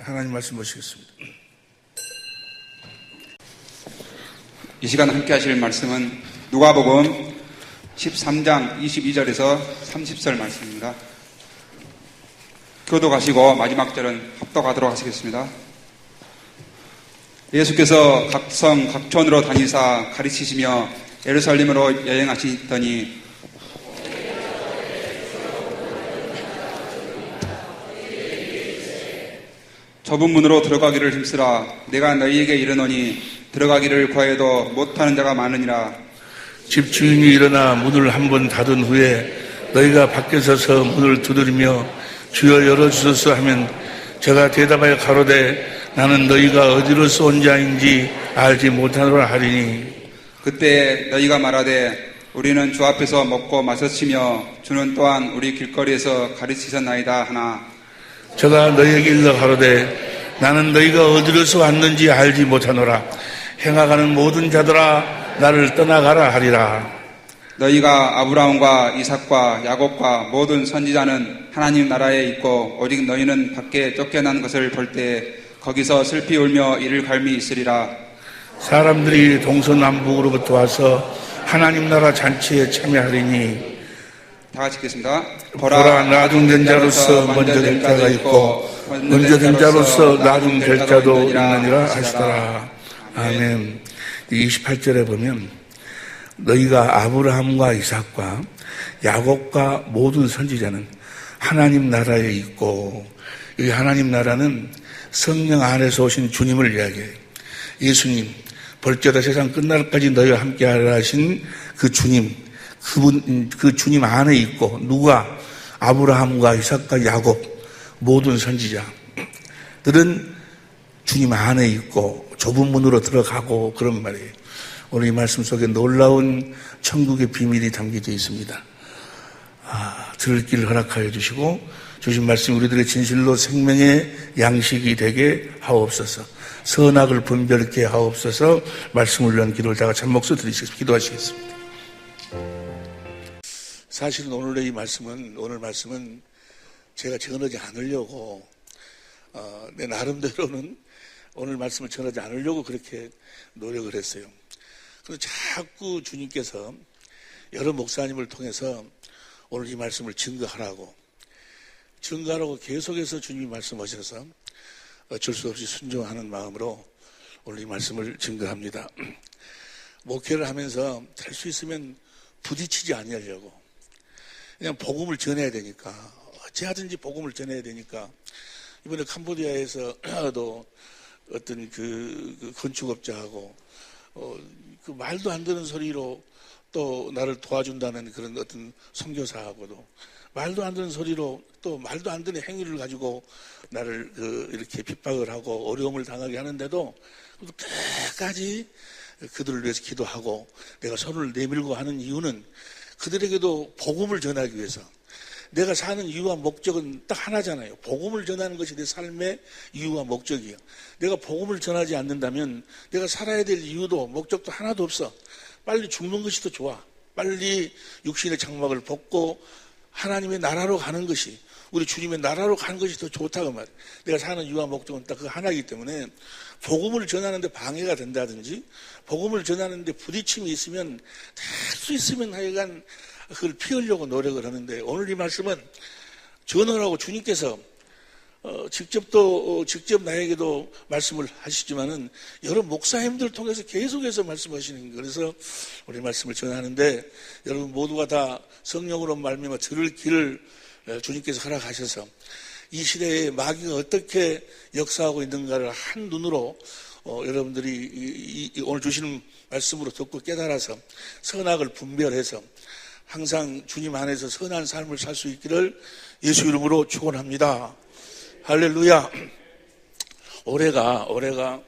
하나님 말씀 보시겠습니다. 이 시간 함께 하실 말씀은 누가복음 13장 22절에서 30절 말씀입니다. 교도가시고 마지막 절은 합독하도록 하시겠습니다. 예수께서 각성 각촌으로 다니사 가르치시며 예루살렘으로 여행하시더니 좁은 문으로 들어가기를 힘쓰라. 내가 너희에게 이르노니 들어가기를 구하여도 못하는 자가 많으니라. 집주인이 일어나 문을 한번 닫은 후에 너희가 밖에 서서 문을 두드리며 주여 열어주소서 하면 제가 대답하여 가로되 나는 너희가 어디로서 온 자인지 알지 못하노라 하리니 그때 너희가 말하되 우리는 주 앞에서 먹고 마셨으며 주는 또한 우리 길거리에서 가르치셨나이다 하나 제가 너희에게 일러 가로되 나는 너희가 어디로서 왔는지 알지 못하노라. 행하가는 모든 자들아 나를 떠나가라 하리라. 너희가 아브라함과 이삭과 야곱과 모든 선지자는 하나님 나라에 있고 오직 너희는 밖에 쫓겨난 것을 볼 때 거기서 슬피 울며 이를 갈미 있으리라. 사람들이 동서남북으로부터 와서 하나님 나라 잔치에 참여하리니 다 같이 읽겠습니다. 보라 나중된 자로서 먼저 될 자가 있고 먼저 된 자로서 나중될 자도 있느니라 하시더라. 아멘. 28절에 보면 너희가 아브라함과 이삭과 야곱과 모든 선지자는 하나님 나라에 있고 이 하나님 나라는 성령 안에서 오신 주님을 이야기해요. 예수님 벌저다 세상 끝날까지 너희와 함께하라 하신 그 주님 그 주님 안에 있고 누가 아브라함과 이삭과 야곱 모든 선지자들은 주님 안에 있고 좁은 문으로 들어가고 그런 말이에요. 오늘 이 말씀 속에 놀라운 천국의 비밀이 담겨져 있습니다. 들을 길을 허락하여 주시고 주신 말씀 우리들의 진실로 생명의 양식이 되게 하옵소서. 선악을 분별케 하옵소서. 말씀을 위한 기도를 다가 참목소 드리시겠습니다. 기도하시겠습니다. 사실은 오늘 말씀은 제가 전하지 않으려고 내 나름대로는 오늘 말씀을 전하지 않으려고 그렇게 노력을 했어요. 그런데 자꾸 주님께서 여러 목사님을 통해서 오늘 이 말씀을 증거하라고 계속해서 주님이 말씀하셔서 어쩔 수 없이 순종하는 마음으로 오늘 이 말씀을 증거합니다. 목회를 하면서 될 수 있으면 부딪히지 않으려고 그냥 복음을 전해야 되니까 어찌하든지 복음을 전해야 되니까 이번에 캄보디아에서도 어떤 그 건축업자하고 그 말도 안 되는 소리로 또 나를 도와준다는 그런 어떤 선교사하고도 말도 안 되는 소리로 또 말도 안 되는 행위를 가지고 나를 이렇게 핍박을 하고 어려움을 당하게 하는데도 끝까지 그들을 위해서 기도하고 내가 손을 내밀고 하는 이유는 그들에게도 복음을 전하기 위해서 내가 사는 이유와 목적은 딱 하나잖아요. 복음을 전하는 것이 내 삶의 이유와 목적이에요. 내가 복음을 전하지 않는다면 내가 살아야 될 이유도 목적도 하나도 없어. 빨리 죽는 것이 더 좋아. 빨리 육신의 장막을 벗고 하나님의 나라로 가는 것이 우리 주님의 나라로 가는 것이 더 좋다고 말이에요. 내가 사는 이유와 목적은 딱 그 하나이기 때문에 복음을 전하는데 방해가 된다든지 복음을 전하는데 부딪힘이 있으면 할 수 있으면 하여간 그걸 피하려고 노력을 하는데 오늘 이 말씀은 전하라고 주님께서 직접 나에게도 말씀을 하시지만은 여러 목사님들 통해서 계속해서 말씀하시는 거예요. 그래서 우리 말씀을 전하는데 여러분 모두가 다 성령으로 말미암아 들을 길을 주님께서 허락하셔서 이 시대에 마귀가 어떻게 역사하고 있는가를 한 눈으로 여러분들이 오늘 주시는 말씀으로 듣고 깨달아서 선악을 분별해서 항상 주님 안에서 선한 삶을 살 수 있기를 예수 이름으로 축원합니다. 할렐루야. 올해가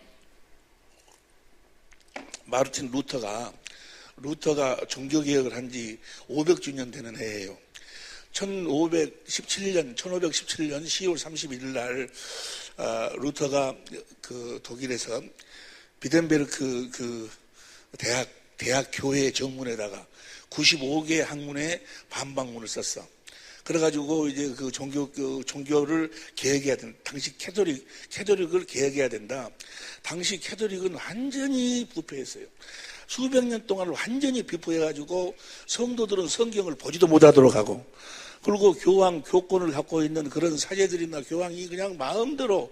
마르틴 루터가 종교개혁을 한 지 500주년 되는 해예요. 1517년 10월 31일 날 루터가 그 독일에서 비덴베르크 그 대학 교회 정문에다가 95개 학문의 반박문을 썼어. 그래가지고 이제 그 종교를 개혁해야 된다. 당시 캐톨릭을 개혁해야 된다. 당시 캐톨릭은 완전히 부패했어요. 수백 년 동안 완전히 비포해가지고 성도들은 성경을 보지도 못하도록 하고, 그리고 교권을 갖고 있는 그런 사제들이나 교황이 그냥 마음대로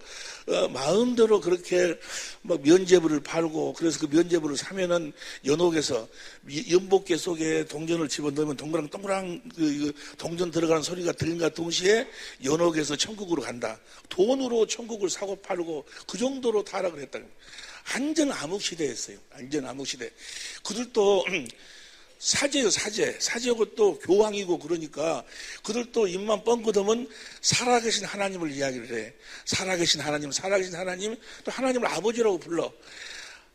그렇게 막 면죄부를 팔고, 그래서 그 면죄부를 사면은 연옥에서 연복계 속에 동전을 집어넣으면 동그랑 그 동전 들어가는 소리가 들린과 동시에 연옥에서 천국으로 간다. 돈으로 천국을 사고 팔고 그 정도로 타락을 했다. 완전 암흑 시대였어요. 완전 암흑 시대. 그들도 사제요, 사제고 또 교황이고, 그러니까 그들도 입만 뻥긋하면 살아계신 하나님을 이야기를 해. 살아계신 하나님, 또 하나님을 아버지라고 불러.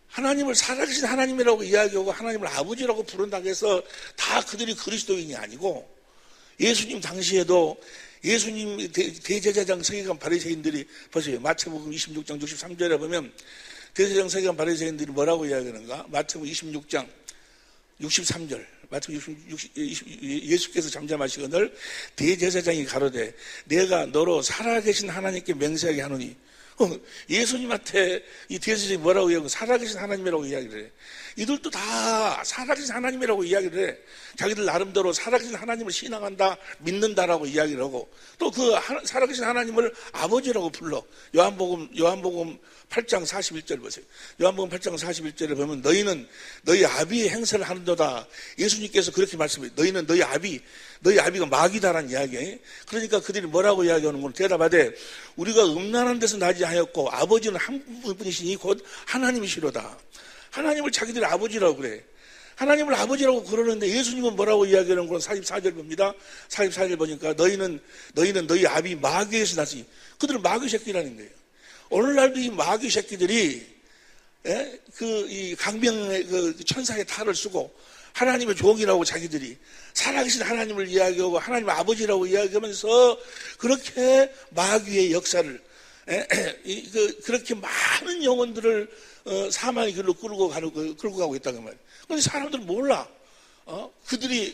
하나님을 살아계신 하나님이라고 이야기하고 하나님을 아버지라고 부른다고 해서 다 그들이 그리스도인이 아니고, 예수님 당시에도 예수님 대제사장 서기관 바리새인들이 보세요. 마태복음 26장 63절에 보면 대제사장 서기관 바리새인들이 뭐라고 이야기하는가? 마태복음 26장 63절, 예수께서 잠잠하시거늘 대제사장이 가로되 내가 너로 살아계신 하나님께 맹세하게 하노니, 예수님한테 이 대제사장이 뭐라고 이야기하고 살아계신 하나님이라고 이야기를 해. 이들도 다 살아계신 하나님이라고 이야기를 해. 자기들 나름대로 살아계신 하나님을 신앙한다, 믿는다라고 이야기를 하고, 또 그 살아계신 하나님을 아버지라고 불러. 요한복음 8장 41절 보세요. 요한복음 8장 41절에 보면 너희는 너희 아비의 행세를 하는도다. 예수님께서 그렇게 말씀해요. 너희는 너희 아비가 마귀다라는 이야기예요. 그러니까 그들이 뭐라고 이야기하는 건 대답하되 우리가 음란한 데서 나지 하였고 아버지는 한 분이시니 곧 하나님이시로다. 하나님을 자기들이 아버지라고 그래. 하나님을 아버지라고 그러는데 예수님은 뭐라고 이야기하는 건 44절 봅니다. 44절 보니까 너희는 너희 아비 마귀에서 났으니, 그들은 마귀 새끼라는 거예요. 오늘날도 이 마귀 새끼들이 이 강병의 그 천사의 탈을 쓰고 하나님의 종이라고 자기들이 살아계신 하나님을 이야기하고 하나님 아버지라고 이야기하면서 그렇게 마귀의 역사를 그렇게 많은 영혼들을 사망의 길로 끌고 가고 있다는 말이에요. 그런데 사람들은 몰라. 그들이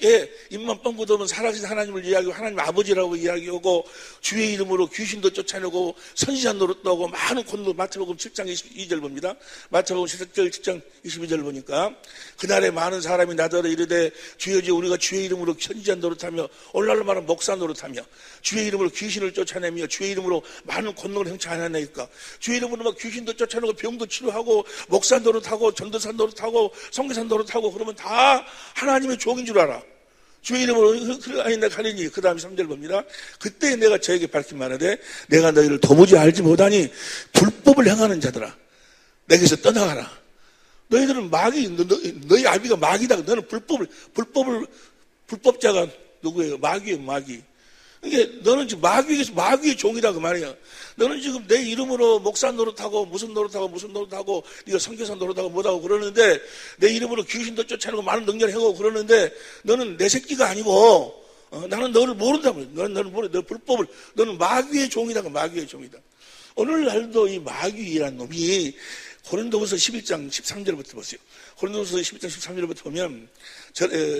입만 뻥긋하면 살아계신 하나님을 이야기하고 하나님 아버지라고 이야기하고 주의 이름으로 귀신도 쫓아내고 선지자 노릇도 하고 많은 권도. 마태복음 7장 22절 봅니다. 마태복음 7장 22절 보니까 그날에 많은 사람이 나더러 이르되 주여 우리가 주의 이름으로 선지자 노릇하며, 오늘날로 말하면 목사 노릇하며 주의 이름으로 귀신을 쫓아내며 주의 이름으로 많은 권능을 행차하나이까. 주의 이름으로 막 귀신도 쫓아내고 병도 치료하고 목사 노릇하고 전도사 노릇하고 선교사 노릇하고 그러면 다 하나님의 종인 줄 알아. 주의 이름으로 아니다 가리니. 그 다음에 3절 봅니다. 그때 내가 저에게 밝힌 말하되 내가 너희를 도무지 알지 못하니 불법을 행하는 자들아 내게서 떠나가라. 너희들은 너희 아비가 마귀다. 너는 불법자가 누구예요? 마귀예요, 마귀. 그러니까 너는 지금 마귀의 종이다 그 말이야. 너는 지금 내 이름으로 목사 노릇하고 무슨 노릇하고 네가 선교사 노릇하고 뭐하고 그러는데, 내 이름으로 귀신도 쫓아내고 많은 능력을 행하고 그러는데 너는 내 새끼가 아니고 나는 너를 모른다고. 너를 모르. 너는 마귀의 종이다. 마귀의 종이다. 오늘날도 이 마귀라는 놈이 고린도후서 11장 13절부터 보세요. 고린도후서 11장 13절부터 보면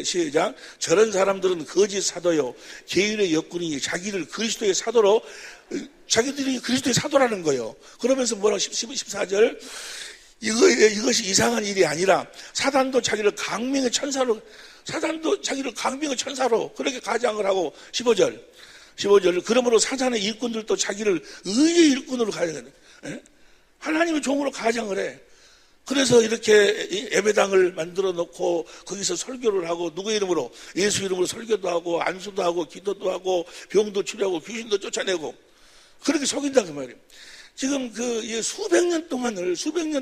시작. 저런 사람들은 거짓 사도요 계율의 역군이니 자기들이 그리스도의 사도라는 거예요. 그러면서 뭐라고 14절 이것이 이상한 일이 아니라 사단도 자기를 강명의 천사로 그렇게 가장을 하고 15절 그러므로 사단의 일꾼들도 자기를 의의 일꾼으로 가장을 해. 하나님의 종으로 가장을 해. 그래서 이렇게 예배당을 만들어 놓고 거기서 설교를 하고 누구의 이름으로? 예수 이름으로 설교도 하고 안수도 하고 기도도 하고 병도 치료하고 귀신도 쫓아내고 그렇게 속인다 그 말이에요. 지금 수백 년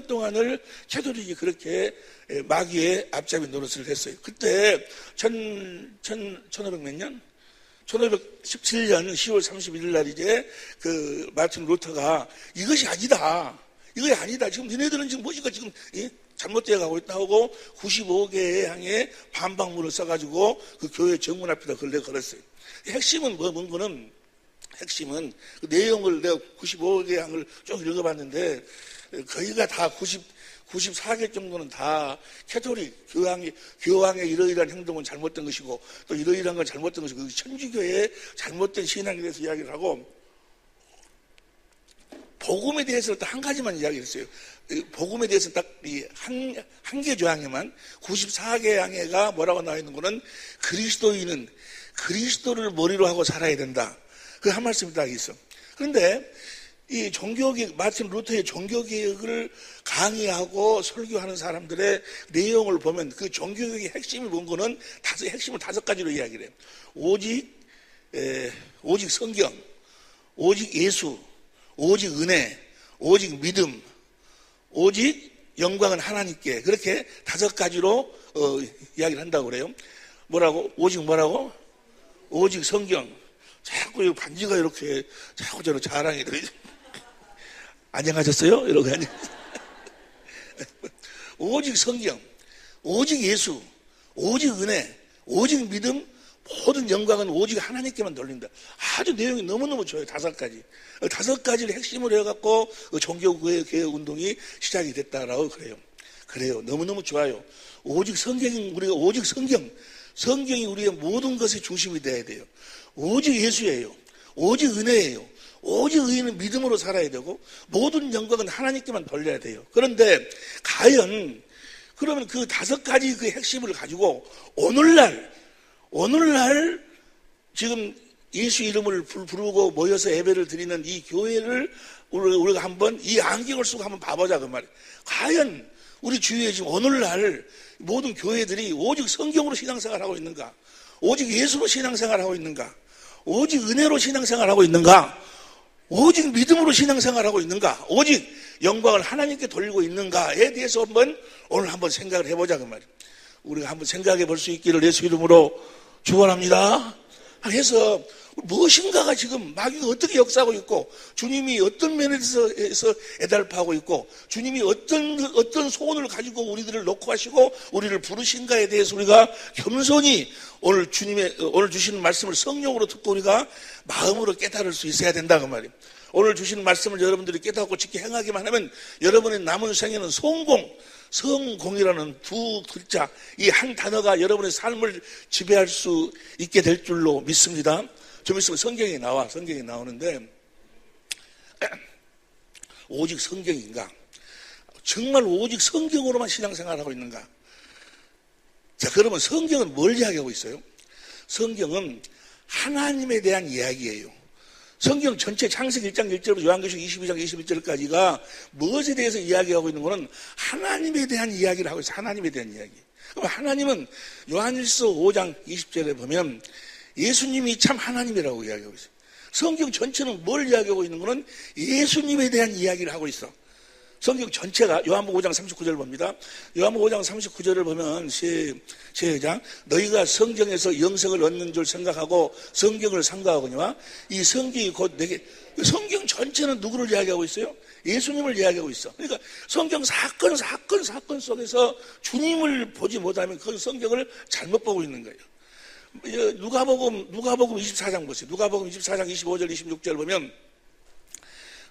동안을 캐톨릭이 그렇게 마귀의 앞잡이 노릇을 했어요. 그때 1500 몇 년? 1517년 10월 31일 날 이제 마틴 루터가 이것이 아니다. 지금 니네들은 지금 뭐지가 지금 잘못되어 가고 있다 하고 95개의 향의 반박문을 써가지고 그 교회 정문 앞에다 걸었어요. 핵심은 핵심은 그 내용을 내가 95개의 향을 쭉 읽어봤는데 거기가 다 94개 정도는 다 캐톨릭 교황의 이러이러한 행동은 잘못된 것이고 또 이러이러한 건 잘못된 것이고 천주교의 잘못된 신앙에 대해서 이야기를 하고 복음에 대해서는 딱 한 가지만 이야기했어요. 복음에 대해서는 딱 한 개 조항에만 94개 항해가 뭐라고 나와 있는 거는 그리스도인은 그리스도를 머리로 하고 살아야 된다. 그 한 말씀이 딱 있어. 그런데 이 종교개혁, 마틴 루터의 종교개혁을 강의하고 설교하는 사람들의 내용을 보면 그 종교개혁의 핵심이 뭔 거는 핵심을 5가지로 이야기를 해요. 오직 성경, 오직 예수, 오직 은혜, 오직 믿음, 오직 영광은 하나님께. 그렇게 5가지로 이야기를 한다고 그래요. 뭐라고? 오직 뭐라고? 오직 성경. 자꾸 반지가 이렇게 자꾸 저는 자랑이 안녕하셨어요? 이러고 오직 성경, 오직 예수, 오직 은혜, 오직 믿음, 모든 영광은 오직 하나님께만 돌린다. 아주 내용이 너무너무 좋아요. 5가지. 5가지를 핵심으로 해갖고 종교개혁 운동이 시작이 됐다라고 그래요. 그래요. 너무너무 좋아요. 오직 성경이 우리의 모든 것의 중심이 돼야 돼요. 오직 예수예요. 오직 은혜예요. 오직 의인은 믿음으로 살아야 되고 모든 영광은 하나님께만 돌려야 돼요. 그런데 과연 그러면 그 5가지 그 핵심을 가지고 오늘날 지금 예수 이름을 부르고 모여서 예배를 드리는 이 교회를 우리가 한번 이 안경을 쓰고 한번 봐보자 그 말이에요. 과연 우리 주위에 지금 오늘날 모든 교회들이 오직 성경으로 신앙생활하고 있는가? 오직 예수로 신앙생활하고 있는가? 오직 은혜로 신앙생활하고 있는가? 오직 믿음으로 신앙생활하고 있는가? 오직 영광을 하나님께 돌리고 있는가에 대해서 오늘 한번 생각을 해보자 그 말이에요. 우리가 한번 생각해 볼 수 있기를 예수 이름으로 축원합니다. 그래서 무엇인가가 지금 마귀가 어떻게 역사하고 있고 주님이 어떤 면에서 애달파하고 있고 주님이 어떤 소원을 가지고 우리들을 놓고 하시고 우리를 부르신가에 대해서 우리가 겸손히 오늘 주시는 말씀을 성령으로 듣고 우리가 마음으로 깨달을 수 있어야 된다 그 말이에요. 오늘 주시는 말씀을 여러분들이 깨닫고 지켜 행하기만 하면 여러분의 남은 생에는 성공이라는 2 글자, 이 한 단어가 여러분의 삶을 지배할 수 있게 될 줄로 믿습니다. 좀 있으면 성경이 나오는데 오직 성경인가? 정말 오직 성경으로만 신앙생활하고 있는가? 자, 그러면 성경은 뭘 이야기하고 있어요? 성경은 하나님에 대한 이야기예요. 성경 전체 창세기 1장 1절부터 요한계시록 22장 21절까지가 무엇에 대해서 이야기하고 있는 것은 하나님에 대한 이야기를 하고 있어요. 하나님에 대한 이야기. 그럼 하나님은 요한일서 5장 20절에 보면 예수님이 참 하나님이라고 이야기하고 있어요. 성경 전체는 뭘 이야기하고 있는 것은 예수님에 대한 이야기를 하고 있어. 성경 전체가 요한복음 5장 39절을 봅니다. 요한복음 5장 39절을 보면 시작. 너희가 성경에서 영생을 얻는 줄 생각하고 성경을 삼가하거니와 이 성경이 곧 내게. 성경 전체는 누구를 이야기하고 있어요? 예수님을 이야기하고 있어. 그러니까 성경 사건 속에서 주님을 보지 못하면 그건 성경을 잘못 보고 있는 거예요. 누가복음 24장 보세요. 누가복음 24장 25절 26절 보면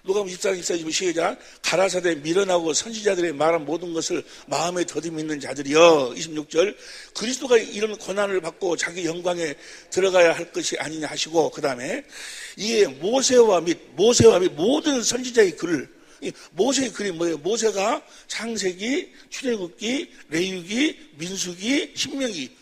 누가복음 24장 24절 시작. 가라사대 미련하고 선지자들의 말한 모든 것을 마음에 더듬 있는 자들이여. 26절 그리스도가 이런 고난을 받고 자기 영광에 들어가야 할 것이 아니냐 하시고 그 다음에 이에 모세와 및 모든 선지자의 글을 모세의 글이 뭐예요? 모세가 창세기, 출애굽기, 레위기, 민수기, 신명기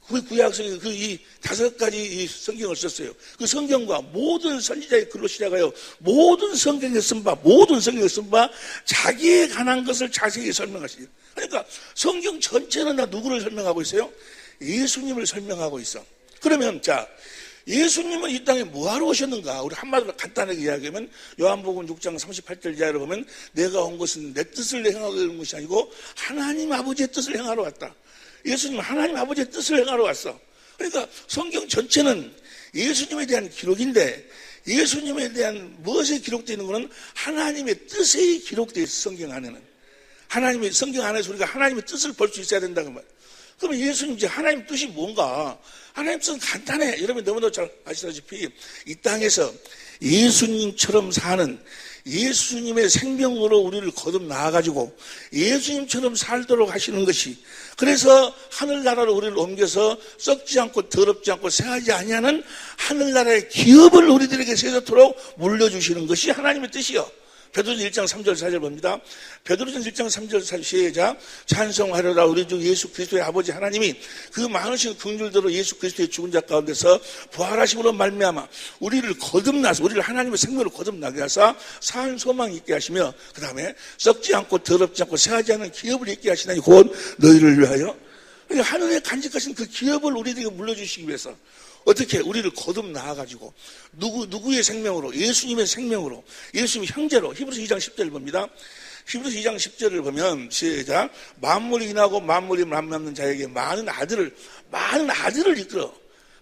그 구약성에 이 5가지 이 성경을 썼어요. 그 성경과 모든 선지자의 글로 시작하여 모든 성경에 쓴 바 자기에 관한 것을 자세히 설명하시죠. 그러니까 성경 전체는 다 누구를 설명하고 있어요? 예수님을 설명하고 있어. 그러면 자, 예수님은 이 땅에 뭐하러 오셨는가? 우리 한마디로 간단하게 이야기하면 요한복음 6장 38절 이하로 보면 내가 온 것은 내 뜻을 행하러 온 것이 아니고 하나님 아버지의 뜻을 행하러 왔다. 예수님은 하나님 아버지의 뜻을 행하러 왔어. 그러니까 성경 전체는 예수님에 대한 기록인데 예수님에 대한 무엇에 기록되어 있는 것은 하나님의 뜻에 기록되어 있어. 성경 안에는 성경 안에서 우리가 하나님의 뜻을 볼 수 있어야 된다는 말. 그러면 예수님 이제 하나님 뜻이 뭔가? 하나님 뜻은 간단해. 여러분 너무나 잘 아시다시피 이 땅에서 예수님처럼 사는 예수님의 생명으로 우리를 거듭나가지고 예수님처럼 살도록 하시는 것이, 그래서 하늘나라로 우리를 옮겨서 썩지 않고 더럽지 않고 생하지 아니하는 하늘나라의 기업을 우리들에게 세도록 물려주시는 것이 하나님의 뜻이요. 베드로전 1장 3절 4절 봅니다. 베드로전 1장 3절 4절 시작. 찬송하려라 우리 주 예수 그리스도의 아버지 하나님이 그 많으신 긍휼대로 예수 그리스도의 죽은 자 가운데서 부활하심으로 말미암아 우리를 거듭나서, 우리를 하나님의 생명으로 거듭나게 하사 산 소망 있게 하시며, 그 다음에 썩지 않고 더럽지 않고 새하지 않은 기업을 있게 하시나니 곧 너희를 위하여. 그러니까 하늘에 간직하신 그 기업을 우리들에게 물려주시기 위해서 어떻게 우리를 거듭나가지고 누구의 생명으로? 예수님의 생명으로, 예수님 형제로. 히브리서 2장 10절을 봅니다. 히브리서 2장 10절을 보면 시작. 만물이 인하고 만물이 만남는 자에게 많은 아들을 이끌어.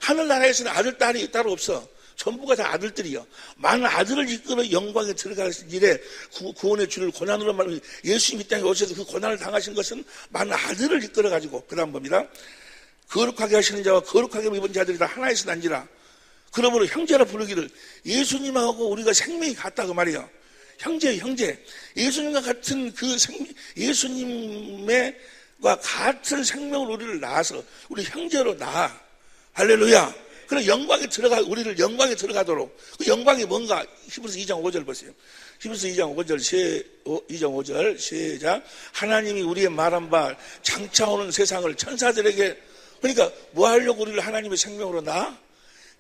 하늘나라에서는 아들 딸이 따로 없어. 전부가 다 아들들이요. 많은 아들을 이끌어 영광에 들어가신 일에 구원의 주를 고난으로 말하면, 예수님이 땅에 오셔서 그 고난을 당하신 것은 많은 아들을 이끌어가지고, 그 다음 봅니다. 거룩하게 하시는 자와 거룩하게 입은 자들이 다 하나에서 난지라. 그러므로 형제라 부르기를, 예수님하고 우리가 생명이 같다 그 말이에요. 형제. 예수님과 같은 그 예수님과 같은 생명을 우리를 낳아서 우리 형제로 낳아. 할렐루야. 그럼 우리를 영광에 들어가도록. 그 영광이 뭔가? 히브리서 2장 5절 보세요. 히브리서 2장 5절 시작. 하나님이 우리의 말한 바 장차오는 세상을 천사들에게, 그러니까 뭐 하려고 우리를 하나님의 생명으로 낳아?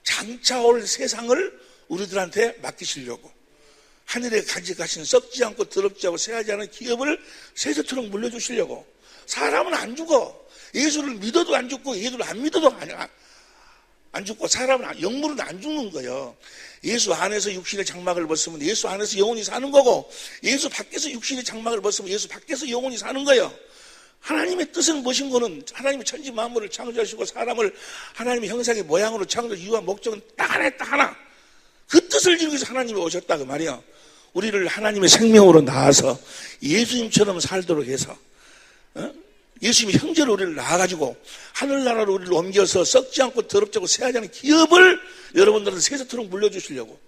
장차올 세상을 우리들한테 맡기시려고. 하늘에 간직하신 썩지 않고 더럽지 않고 새하지 않은 기업을 세세토록 물려주시려고. 사람은 안 죽어. 예수를 믿어도 안 죽고 예수를 안 믿어도 안 죽고, 사람은, 영물은 안 죽는 거예요. 예수 안에서 육신의 장막을 벗으면 예수 안에서 영혼이 사는 거고, 예수 밖에서 육신의 장막을 벗으면 예수 밖에서 영혼이 사는 거예요. 하나님의 뜻은 무엇인 거는, 하나님의 천지 만물을 창조하시고 사람을 하나님의 형상의 모양으로 창조할 이유와 목적은 딱 하나. 그 뜻을 이루기 위해서 하나님이 오셨다 그 말이야. 우리를 하나님의 생명으로 낳아서 예수님처럼 살도록 해서, 예수님이 형제로 우리를 낳아가지고 하늘나라로 우리를 옮겨서 썩지 않고 더럽지 않고 새하지 않은 기업을 여러분들한테 세세토록 물려주시려고.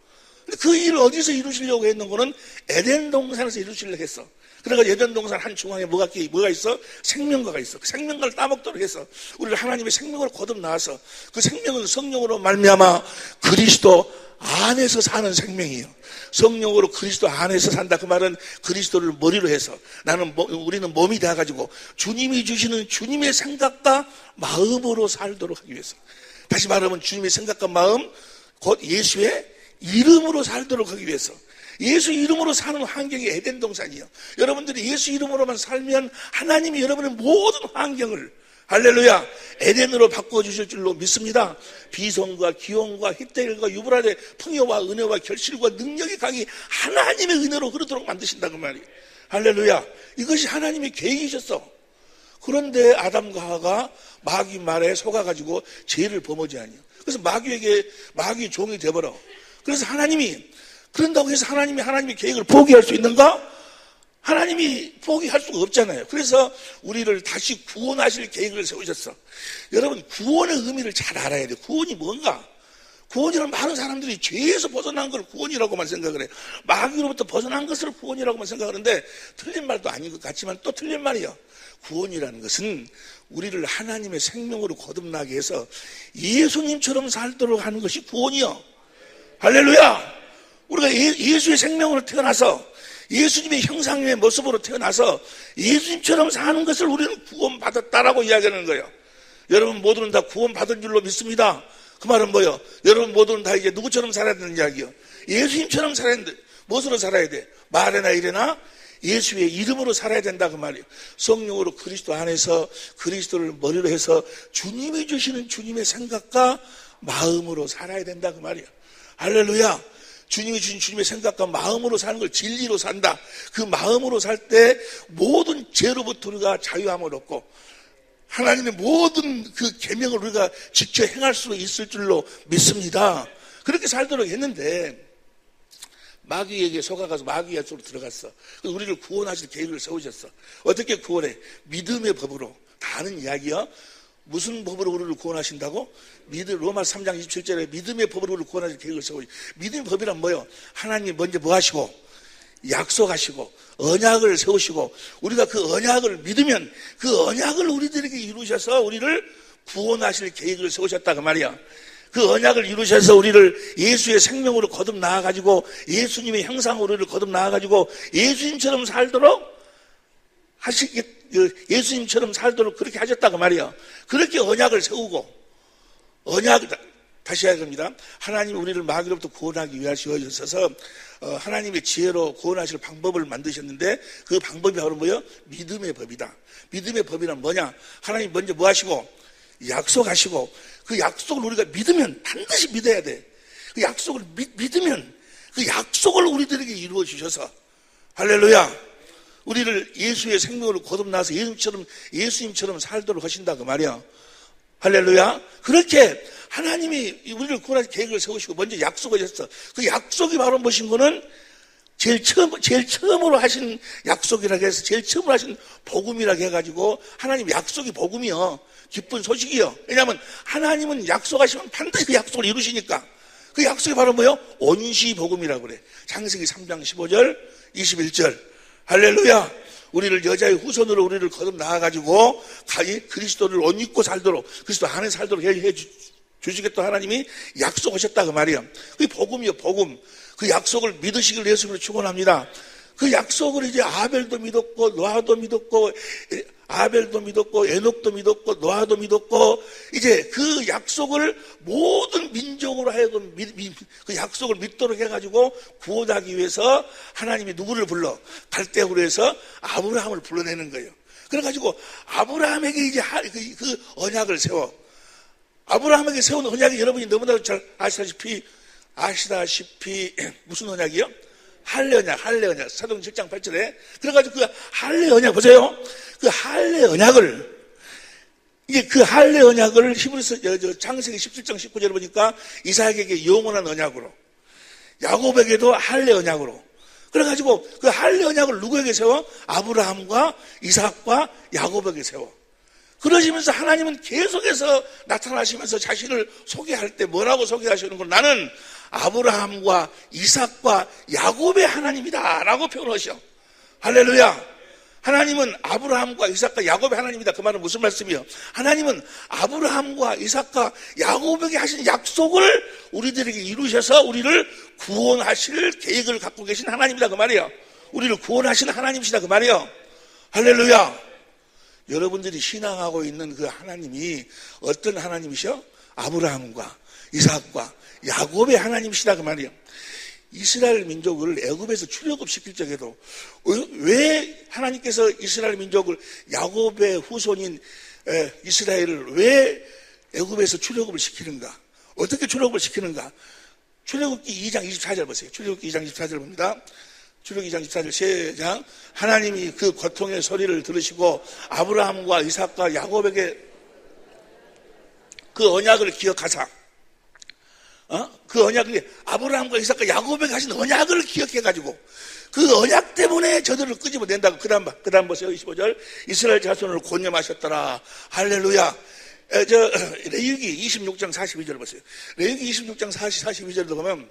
그 일을 어디서 이루시려고 했는 거는 에덴 동산에서 이루시려고 했어. 그래가지고 에덴 동산 한 중앙에 뭐가 있어? 생명과가 있어. 그 생명과를 따먹도록 해서 우리를 하나님의 생명으로 거듭나와서, 그 생명은 성령으로 말미암아 그리스도 안에서 사는 생명이에요. 성령으로 그리스도 안에서 산다. 그 말은 그리스도를 머리로 해서 우리는 몸이 돼가지고 주님이 주시는 주님의 생각과 마음으로 살도록 하기 위해서. 다시 말하면 주님의 생각과 마음, 곧 예수의 이름으로 살도록 하기 위해서. 예수 이름으로 사는 환경이 에덴 동산이에요. 여러분들이 예수 이름으로만 살면 하나님이 여러분의 모든 환경을, 할렐루야, 에덴으로 바꿔주실 줄로 믿습니다. 비성과 기온과 히데일과 유브라데 풍요와 은혜와 결실과 능력이 강이 하나님의 은혜로 흐르도록 만드신다고 말이에요. 할렐루야. 이것이 하나님의 계획이셨어. 그런데 아담과 하와가 마귀 말에 속아가지고 죄를 범하지 아니에요. 그래서 마귀의 종이 되어버려. 그래서 하나님이, 그런다고 해서 하나님의 계획을 포기할 수 있는가? 하나님이 포기할 수가 없잖아요. 그래서 우리를 다시 구원하실 계획을 세우셨어. 여러분, 구원의 의미를 잘 알아야 돼요. 구원이 뭔가? 구원이란, 많은 사람들이 죄에서 벗어난 걸 구원이라고만 생각을 해요. 마귀로부터 벗어난 것을 구원이라고만 생각하는데, 틀린 말도 아닌 것 같지만 또 틀린 말이에요. 구원이라는 것은 우리를 하나님의 생명으로 거듭나게 해서 예수님처럼 살도록 하는 것이 구원이요. 할렐루야. 우리가 예수의 생명으로 태어나서, 예수님의 형상의 모습으로 태어나서 예수님처럼 사는 것을 우리는 구원받았다라고 이야기하는 거예요. 여러분 모두는 다 구원받은 줄로 믿습니다. 그 말은 뭐예요? 여러분 모두는 다 이제 누구처럼 살아야 되는 이야기예요. 예수님처럼 살아야 되는데, 무엇으로 살아야 돼? 말에나 이래나 예수의 이름으로 살아야 된다 그 말이에요. 성령으로 그리스도 안에서 그리스도를 머리로 해서 주님이 주시는 주님의 생각과 마음으로 살아야 된다 그 말이에요. 할렐루야. 주님이 주신 주님의 생각과 마음으로 사는 걸 진리로 산다. 그 마음으로 살 때 모든 죄로부터 우리가 자유함을 얻고 하나님의 모든 그 계명을 우리가 직접 행할 수 있을 줄로 믿습니다. 그렇게 살도록 했는데 마귀에게 속아가서 마귀의 속으로 들어갔어. 우리를 구원하실 계획을 세우셨어. 어떻게 구원해? 믿음의 법으로. 다 아는 이야기야. 무슨 법으로 우리를 구원하신다고? 로마 3장 27절에 믿음의 법으로 우리를 구원하실 계획을 세우죠. 믿음의 법이란 뭐예요? 하나님이 먼저 뭐 하시고? 약속하시고 언약을 세우시고 우리가 그 언약을 믿으면 그 언약을 우리들에게 이루셔서 우리를 구원하실 계획을 세우셨다 그 말이야. 그 언약을 이루셔서 우리를 예수의 생명으로 거듭 나아가지고 예수님의 형상으로 우리를 거듭 나아가지고 예수님처럼 살도록 예수님처럼 살도록 그렇게 하셨다 그 말이야. 그렇게 언약을 세우고 다시 해야 됩니다. 하나님이 우리를 마귀로부터 구원하기 위하셔서 하나님의 지혜로 구원하실 방법을 만드셨는데 그 방법이 바로 뭐예요? 믿음의 법이다. 믿음의 법이란 뭐냐? 하나님 먼저 뭐 하시고? 약속하시고 그 약속을 우리가 믿으면 반드시 믿어야 돼. 그 약속을 믿으면 그 약속을 우리들에게 이루어 주셔서 할렐루야. 우리를 예수의 생명으로 거듭나서 예수님처럼 살도록 하신다 그 말이야. 할렐루야. 그렇게 하나님이 우리를 구원하실 계획을 세우시고 먼저 약속하셨어. 그 약속이 바로 무엇인 거는 제일 처음으로 하신 약속이라고 해서 제일 처음으로 하신 복음이라고 해가지고 하나님 약속이 복음이요. 기쁜 소식이요. 왜냐하면 하나님은 약속하시면 반드시 그 약속을 이루시니까. 그 약속이 바로 뭐예요? 온시 복음이라고 그래. 창세기 3장 15절 21절 할렐루야. 우리를 여자의 후손으로 우리를 거듭 나아가지고 그리스도를 옷 입고 살도록 그리스도 안에 살도록 해 주시겠다 하나님이 약속하셨다 그 말이야. 그게 복음이요 복음. 그 약속을 믿으시길 예수님으로 축원합니다. 그 약속을 이제 아벨도 믿었고 노아도 믿었고 아벨도 믿었고 에녹도 믿었고 노아도 믿었고 이제 그 약속을 모든 민족으로 하여금 그 약속을 믿도록 해가지고 구원하기 위해서 하나님이 누구를 불러? 갈대우르에서 아브라함을 불러내는 거예요. 그래가지고 아브라함에게 이제 그 언약을 세워. 아브라함에게 세운 언약이 여러분이 너무나도 잘 아시다시피 무슨 언약이요? 할례 언약. 사도행 7장 8절에. 그래가지고 그 할례 언약 보세요. 그 할례 언약을 이게 그 할례 언약을 히브리서 창세기 17장 19절에 보니까 이삭에게 영원한 언약으로 야곱에게도 할례 언약으로 그래가지고 그 할례 언약을 누구에게 세워? 아브라함과 이삭과 야곱에게 세워. 그러시면서 하나님은 계속해서 나타나시면서 자신을 소개할 때 뭐라고 소개하시는 걸 나는 아브라함과 이삭과 야곱의 하나님이다 라고 표현하셔. 할렐루야. 하나님은 아브라함과 이삭과 야곱의 하나님이다. 그 말은 무슨 말씀이요? 하나님은 아브라함과 이삭과 야곱에게 하신 약속을 우리들에게 이루셔서 우리를 구원하실 계획을 갖고 계신 하나님이다. 그 말이요. 우리를 구원하시는 하나님이시다. 그 말이요. 할렐루야. 여러분들이 신앙하고 있는 그 하나님이 어떤 하나님이셔? 아브라함과 이삭과 야곱의 하나님이시다 그 말이에요. 이스라엘 민족을 애굽에서 출애굽 시킬 적에도 왜 하나님께서 이스라엘 민족을 야곱의 후손인 이스라엘을 왜 애굽에서 출애굽을 시키는가? 어떻게 출애굽을 시키는가? 출애굽기 2장 24절 보세요. 출애굽기 2장 24절 봅니다. 출애굽기 2장 24절 시작. 하나님이 그 고통의 소리를 들으시고 아브라함과 이삭과 야곱에게 그 언약을 기억하사 그 언약을 아브라함과 이삭과 야곱에게 하신 언약을 기억해가지고 그 언약 때문에 저들을 끄집어낸다고. 그 다음 보세요. 25절 이스라엘 자손을 권념하셨더라. 할렐루야. 레위기 26장 42절 보세요. 레위기 26장 42절도 보면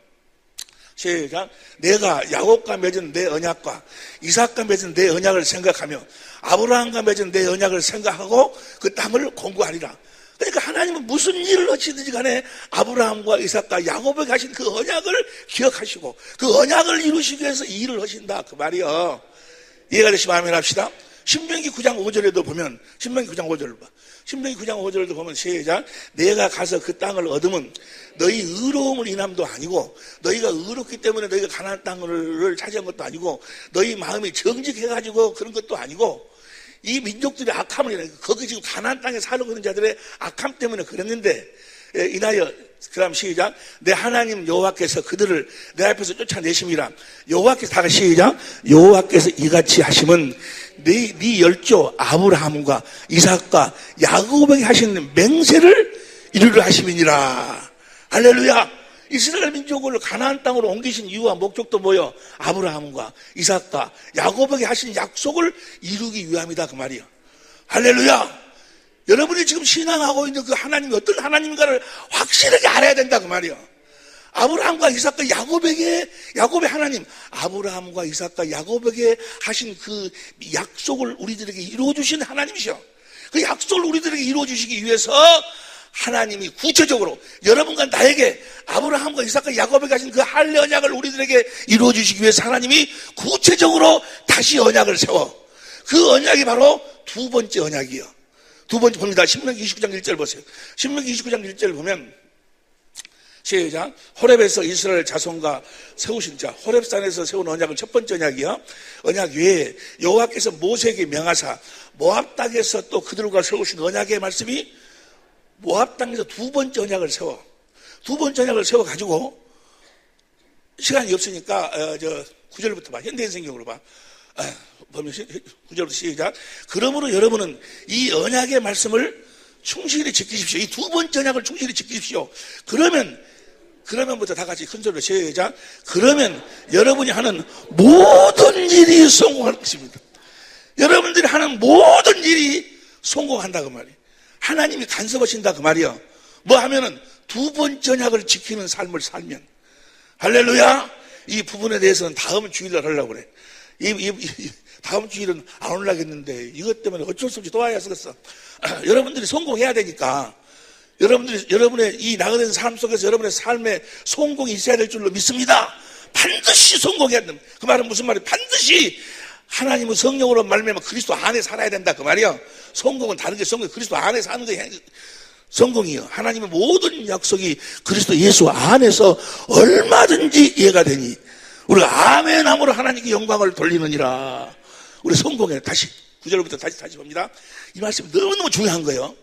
시작. 내가 야곱과 맺은 내 언약과 이삭과 맺은 내 언약을 생각하며 아브라함과 맺은 내 언약을 생각하고 그 땅을 공부하리라. 그러니까 하나님은 무슨 일을 하시든지 간에 아브라함과 이삭과 야곱에게 하신 그 언약을 기억하시고 그 언약을 이루시기 위해서 일을 하신다 그 말이요. 이해가 되시면 아멘 합시다. 신명기 9장 5절에도 보면 신명기 9장 5절을 봐. 신명기 9장 5절에도 보면 시작. 내가 가서 그 땅을 얻으면 너희 의로움을 인함도 아니고 너희가 의롭기 때문에 너희가 가나안 땅을 차지한 것도 아니고 너희 마음이 정직해가지고 그런 것도 아니고 이 민족들의 악함을 거기 지금 가나안 땅에 살고 있는 자들의 악함 때문에 그랬는데 이나여 그다음 시작. 내 하나님 여호와께서 그들을 내 앞에서 쫓아내심이라. 여호와께서 다 같이 시작. 여호와께서 이같이 하시면 네 열조 아브라함과 이삭과 야곱에게 하신 맹세를 이루려 하심이니라. 할렐루야. 이스라엘 민족을 가나안 땅으로 옮기신 이유와 목적도 뭐요? 아브라함과 이삭과 야곱에게 하신 약속을 이루기 위함이다 그 말이요. 할렐루야. 여러분이 지금 신앙하고 있는 그 하나님이 어떤 하나님인가를 확실하게 알아야 된다 그 말이요. 아브라함과 이삭과 야곱의 하나님, 아브라함과 이삭과 야곱에게 하신 그 약속을 우리들에게 이루어주신 하나님이셔. 그 약속을 우리들에게 이루어주시기 위해서 하나님이 구체적으로 여러분과 나에게 아브라함과 이삭과 야곱에게 하신 그 할례 언약을 우리들에게 이루어주시기 위해서 하나님이 구체적으로 다시 언약을 세워. 그 언약이 바로 두 번째 언약이요. 두 번째 봅니다. 신명기 29장 1절 보세요. 신명기 29장 1절 보면 시작. 호렙에서 이스라엘 자손과 세우신 자, 호렙산에서 세운 언약은 첫 번째 언약이요. 언약 외에 여호와께서 모세에게 명하사 모압 땅에서 또 그들과 세우신 언약의 말씀이 모압 땅에서 두 번째 언약을 세워. 두 번째 언약을 세워 가지고 시간이 없으니까 9절부터 봐. 현대인생경으로 봐. 보면 9절부터 시작. 그러므로 여러분은 이 언약의 말씀을 충실히 지키십시오. 이 두 번째 언약을 충실히 지키십시오. 그러면부터 다 같이 큰 소리로 시작. 그러면 여러분이 하는 모든 일이 성공할 것입니다. 여러분들이 하는 모든 일이 성공한다 그 말이에요. 하나님이 간섭하신다 그 말이에요. 뭐 하면은 두 번째 언약을 지키는 삶을 살면. 할렐루야. 이 부분에 대해서는 다음 주일날 하려고 그래. 다음 주일은 안 올라가겠는데 이것 때문에 어쩔 수 없이 또 와야 쓰겠어. 여러분들이 성공해야 되니까 여러분의 이 나그네된 삶 속에서 여러분의 삶에 성공이 있어야 될 줄로 믿습니다. 반드시 성공해야 됩니다. 그 말은 무슨 말이에요? 반드시 하나님은 성령으로 말미암아 그리스도 안에 살아야 된다 그 말이에요. 성공은 다른 게 성공이 그리스도 안에 사는 게 성공이요. 하나님의 모든 약속이 그리스도 예수 안에서 얼마든지 이해가 되니 우리가 아멘함으로 하나님께 영광을 돌리느니라. 우리 성공해. 다시 9절부터 다시 봅니다. 이 말씀이 너무너무 중요한 거예요.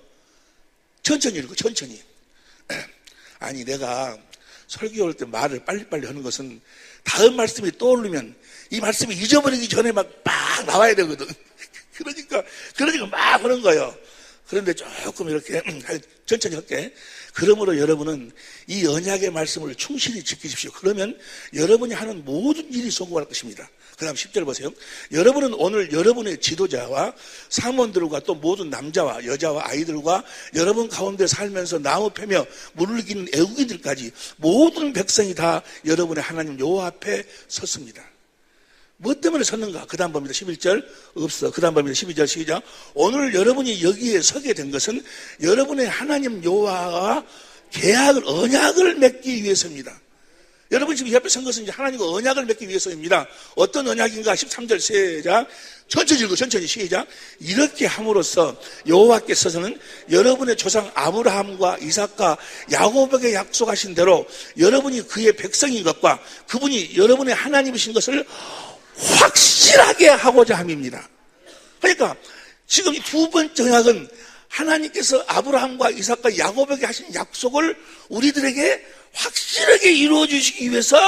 천천히 읽고 천천히. 아니 내가 설교할 때 말을 빨리빨리 하는 것은 다음 말씀이 떠오르면 이 말씀이 잊어버리기 전에 막 나와야 되거든. 그러니까 막 하는 거예요. 그런데 조금 이렇게 천천히 할게. 그러므로 여러분은 이 언약의 말씀을 충실히 지키십시오. 그러면 여러분이 하는 모든 일이 성공할 것입니다. 그 다음 10절 보세요. 여러분은 오늘 여러분의 지도자와 사모들과 또 모든 남자와 여자와 아이들과 여러분 가운데 살면서 나무 패며 물을 기는 애국인들까지 모든 백성이 다 여러분의 하나님 여호와 앞에 섰습니다. 무엇 때문에 섰는가? 그 다음 봅니다. 11절 없어. 그 다음 봅니다. 12절 시작. 오늘 여러분이 여기에 서게 된 것은 여러분의 하나님 여호와와 계약을 언약을 맺기 위해서입니다. 여러분 지금 이 앞에 선 것은 이제 하나님과 언약을 맺기 위해서입니다. 어떤 언약인가? 13절 시작. 천천히 읽고 천천히 시작. 이렇게 함으로써 여호와께서는 여러분의 조상 아브라함과 이삭과 야곱에게 약속하신 대로 여러분이 그의 백성인 것과 그분이 여러분의 하나님이신 것을 확실하게 하고자 함입니다. 그러니까 지금 이 두 번째 언약은 하나님께서 아브라함과 이삭과 야곱에게 하신 약속을 우리들에게 확실하게 이루어 주시기 위해서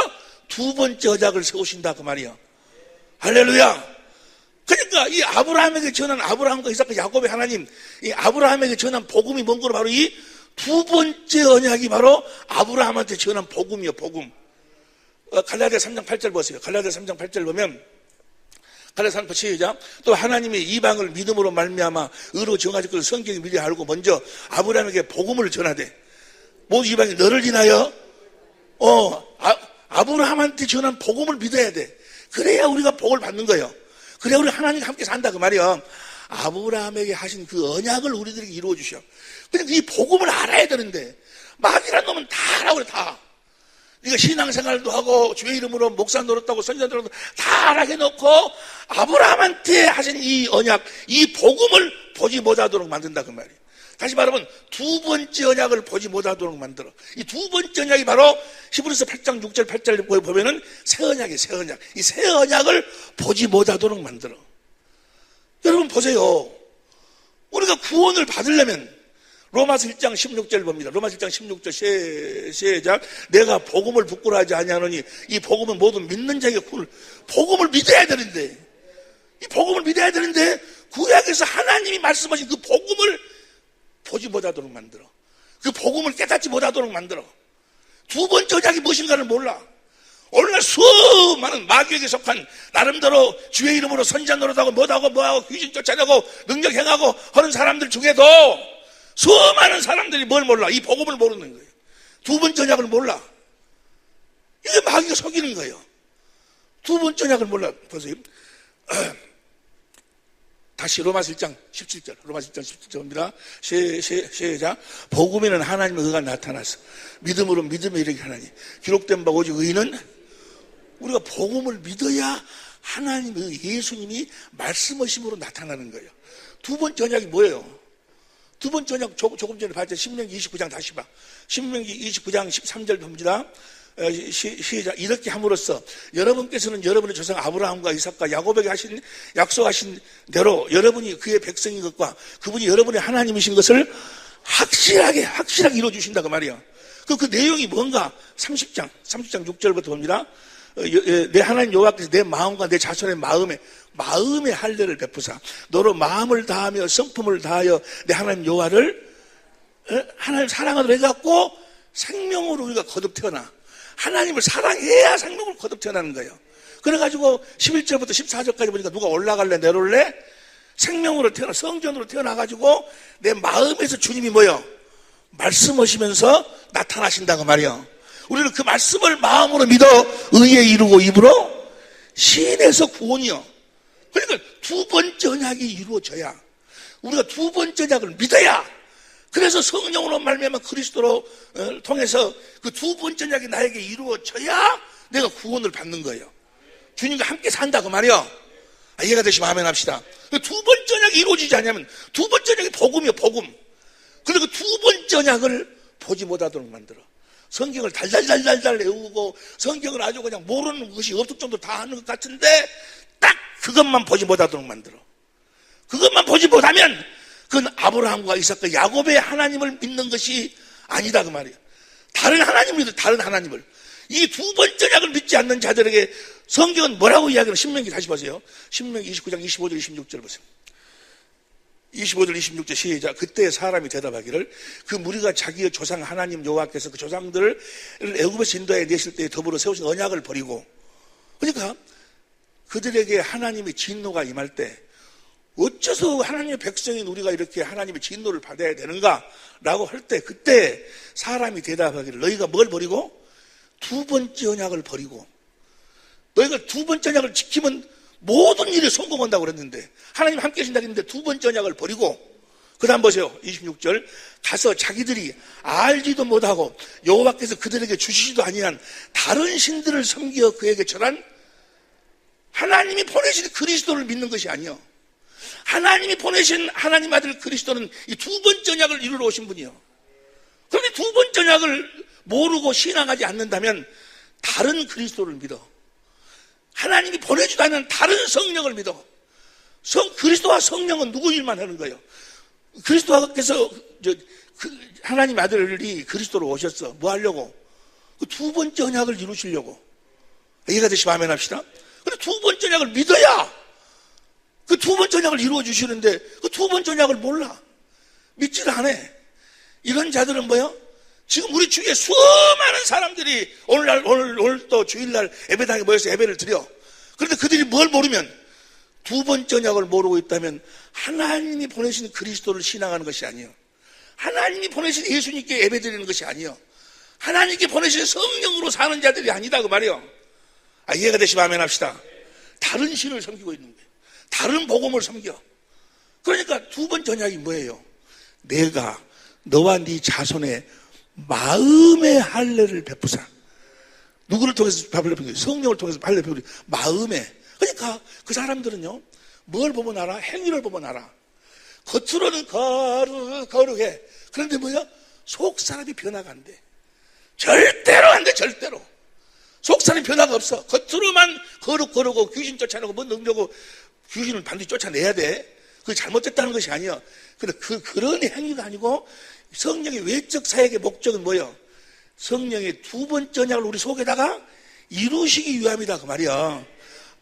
두 번째 언약을 세우신다 그 말이에요. 할렐루야. 그러니까 이 아브라함에게 전한 아브라함과 이삭과 야곱의 하나님, 이 아브라함에게 전한 복음이 뭔 거로 바로 이 두 번째 언약이 바로 아브라함한테 전한 복음이요, 복음. 갈라디아 3장 8절 보세요. 갈라디아 3장 8절 보면 갈라디아 3장 시작. 또 하나님이 이방을 믿음으로 말미암아 의로 정하실 것을 성경이 미리 알고 먼저 아브라함에게 복음을 전하되 모든 이방이 너를 인하여 아브라함한테 전한 복음을 믿어야 돼. 그래야 우리가 복을 받는 거예요. 그래야 우리 하나님과 함께 산다 그 말이에요. 아브라함에게 하신 그 언약을 우리들에게 이루어 주셔. 그러니까 이 복음을 알아야 되는데 마귀란 놈은 다 하라고 그래 다. 네가 신앙생활도 하고 주의 이름으로 목사 노릇하고 선지자 노릇하고 다 하게 해놓고 아브라함한테 하신 이 언약, 이 복음을 보지 못하도록 만든다 그 말이에요. 다시 말하면 두 번째 언약을 보지 못하도록 만들어. 이 두 번째 언약이 바로 히브리서 8장 6절 8절 보면은 새 언약이에요. 새 언약. 이 새 언약을 보지 못하도록 만들어. 여러분 보세요. 우리가 구원을 받으려면 로마서 1장 16절 봅니다. 로마서 1장 16절 시작. 내가 복음을 부끄러워하지 아니하노니 이 복음은 모든 믿는 자에게 복음을 믿어야 되는데 이 복음을 믿어야 되는데 구약에서 하나님이 말씀하신 그 복음을 보지 못하도록 만들어. 그 복음을 깨닫지 못하도록 만들어. 두 번째 언약이 무엇인가를 몰라. 오늘날 수많은 마귀에게 속한 나름대로 주의 이름으로 선지자 노릇하고 뭐하고 귀신 쫓아내고 능력 행하고 하는 사람들 중에도 수많은 사람들이 뭘 몰라? 이 복음을 모르는 거예요. 두 번째 언약을 몰라. 마귀가 속이는 거예요. 두 번째 언약을 몰라. 보세요. 다시 로마서 1장 17절. 로마서 1장 17절입니다. 시작. 복음에는 하나님의 의가 나타났어. 믿음으로 믿음에 이르게 하나니. 기록된 바 오직 의는 우리가 복음을 믿어야 하나님의 예수님이 말씀하심으로 나타나는 거예요. 두 번째 언약이 뭐예요? 두 번째 언약 조금 전에 봤죠. 신명기 29장 다시 봐. 신명기 29장 13절 봅니다. 시작. 이렇게 함으로써 여러분께서는 여러분의 조상 아브라함과 이삭과 야곱에게 약속하신 대로 여러분이 그의 백성인 것과 그분이 여러분의 하나님이신 것을 확실하게 이루어주신다 그 말이에요. 그 내용이 뭔가 30장 6절부터 봅니다. 내 하나님 여호와께서 내 마음과 내 자손의 마음의 할례를 베푸사 너로 마음을 다하며 성품을 다하여 내 하나님 여호와를 하나님 사랑하도록 해갖고 생명으로 우리가 거듭 태어나. 하나님을 사랑해야 생명으로 거듭 태어나는 거예요. 그래가지고 11절부터 14절까지 보니까 누가 올라갈래 내려올래? 생명으로 태어나 성전으로 태어나가지고 내 마음에서 주님이 뭐요? 말씀하시면서 나타나신다고 말이요. 우리는 그 말씀을 마음으로 믿어 의에 이루고 입으로 시인해서 구원이요. 그러니까 두 번째 언약이 이루어져야 우리가 두 번째 언약을 믿어야 그래서 성령으로 말미암아 그리스도로 통해서 그 두 번째 언약이 나에게 이루어져야 내가 구원을 받는 거예요. 주님과 함께 산다고 말이요. 이해가 되시면 아멘 합시다. 두 번째 언약이 이루어지지 않으면 두 번째 언약이 복음이요, 복음. 그리고 두 번째 언약을 보지 못하도록 만들어. 성경을 달달달달달 외우고 성경을 아주 그냥 모르는 것이 없을 정도로 다 하는 것 같은데 딱 그것만 보지 못하도록 만들어. 그것만 보지 못하면 그건 아브라함과 이삭과 야곱의 하나님을 믿는 것이 아니다 그 말이에요. 다른 하나님을 믿어, 다른 하나님을. 이 두 번째 언약을 믿지 않는 자들에게 성경은 뭐라고 이야기하는 신명기 다시 보세요. 신명기 29장 25절 26절 보세요. 25절 26절 시작. 그때 사람이 대답하기를 그 무리가 자기의 조상 하나님 여호와께서 그 조상들을 애굽에서 인도해 내실 때에 더불어 세우신 언약을 버리고, 그러니까 그들에게 하나님의 진노가 임할 때 어째서 하나님의 백성인 우리가 이렇게 하나님의 진노를 받아야 되는가 라고 할 때 그때 사람이 대답하기를 너희가 뭘 버리고? 두 번째 언약을 버리고. 너희가 두 번째 언약을 지키면 모든 일에 성공한다고 그랬는데 하나님 함께 하신다고 했는데 두 번째 언약을 버리고 그 다음 보세요. 26절 가서 자기들이 알지도 못하고 여호와께서 그들에게 주시지도 아니한 다른 신들을 섬기어 그에게 절한 하나님이 보내신 그리스도를 믿는 것이 아니요, 하나님이 보내신 하나님 아들 그리스도는 이 두 번째 언약을 이루러 오신 분이요. 그런데 두 번째 언약을 모르고 신앙하지 않는다면 다른 그리스도를 믿어. 하나님이 보내지도 않은 다른 성령을 믿어. 그리스도와 성령은 누구 일만 하는 거예요? 그리스도께서 하나님 아들이 그리스도로 오셨어. 뭐 하려고? 그 두 번째 언약을 이루시려고. 이해가 되시면 아멘 합시다. 근데 두 번째 언약을 믿어야 그 두 번째 언약을 이루어 주시는데 그 두 번째 언약을 몰라. 믿지를 않아. 이런 자들은 뭐요? 지금 우리 주위에 수많은 사람들이 오늘 또 주일날 예배당에 모여서 예배를 드려. 그런데 그들이 뭘 모르면 두 번째 언약을 모르고 있다면 하나님이 보내신 그리스도를 신앙하는 것이 아니에요. 하나님이 보내신 예수님께 예배 드리는 것이 아니에요. 하나님께 보내신 성령으로 사는 자들이 아니다 그 말이에요. 이해가 되시면 아멘 합시다. 다른 신을 섬기고 있는 거예요. 다른 복음을 섬겨. 그러니까 두 번째 언약이 뭐예요? 내가 너와 네 자손의 마음의 할례를 베푸사. 누구를 통해서 할례를 베푸는 거예요? 성령을 통해서 할례를 베푸는 거예요. 마음에. 그러니까 그 사람들은요, 뭘 보면 알아? 행위를 보면 알아. 겉으로는 거룩해. 그런데 뭐야? 속 사람이 변화가 안 돼. 절대로 안 돼, 절대로. 속 사람이 변화가 없어. 겉으로만 거룩하고 귀신 쫓아내고 뭐 능력고 귀신을 반드시 쫓아내야 돼. 그게 잘못됐다는 것이 아니야. 근데 그런 행위가 아니고 성령의 외적 사역의 목적은 뭐예요? 성령의 두 번째 언약을 우리 속에다가 이루시기 위함이다 그 말이야.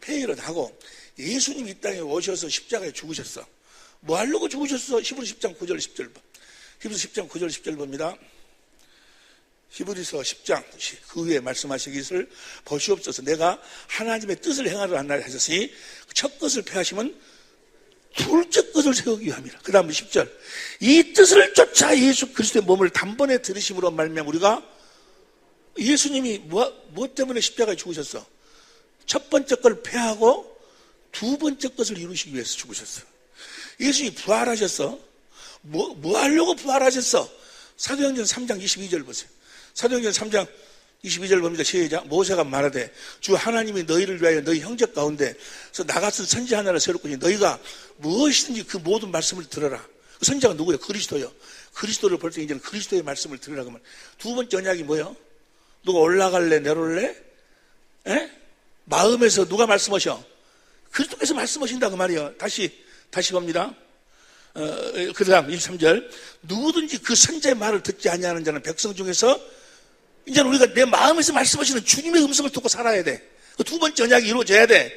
페이를 하고 예수님이 이 땅에 오셔서 십자가에 죽으셨어. 뭐 하려고 죽으셨어? 히브리서 10장 9절 10절 봐. 히브리서 10장 9절 10절 봅니다. 히브리서 10장 그 위에 말씀하시기를 보시옵소서. 내가 하나님의 뜻을 행하려 한다 하셨으니 첫 것을 폐하시면 둘째 것을 세우기 위함이라. 그 다음 10절 이 뜻을 쫓아 예수 그리스도의 몸을 단번에 들으심으로 말미암아 우리가 예수님이 뭐 때문에 십자가에 죽으셨어? 첫 번째 걸 패하고 두 번째 것을 이루시기 위해서 죽으셨어. 예수님이 부활하셨어. 뭐 하려고 부활하셨어? 사도행전 3장 22절 보세요. 사도행전 3장 22절 봅니다. 시작. 모세가 말하되 주 하나님이 너희를 위하여 너희 형제 가운데서 나가서 선지 하나를 세웠거니 너희가 무엇이든지 그 모든 말씀을 들어라. 그 선지자가 누구예요? 그리스도요. 그리스도를 볼 때 이제는 그리스도의 말씀을 들으라. 그러면 두 번째 언약이 뭐예요? 누가 올라갈래 내려올래? 에? 마음에서 누가 말씀하셔? 그리스도께서 말씀하신다 그 말이에요. 다시 봅니다. 그 다음 23절. 누구든지 그 선지자의 말을 듣지 아니하는 자는 백성 중에서 이제 우리가 내 마음에서 말씀하시는 주님의 음성을 듣고 살아야 돼. 그 두 번째 언약이 이루어져야 돼.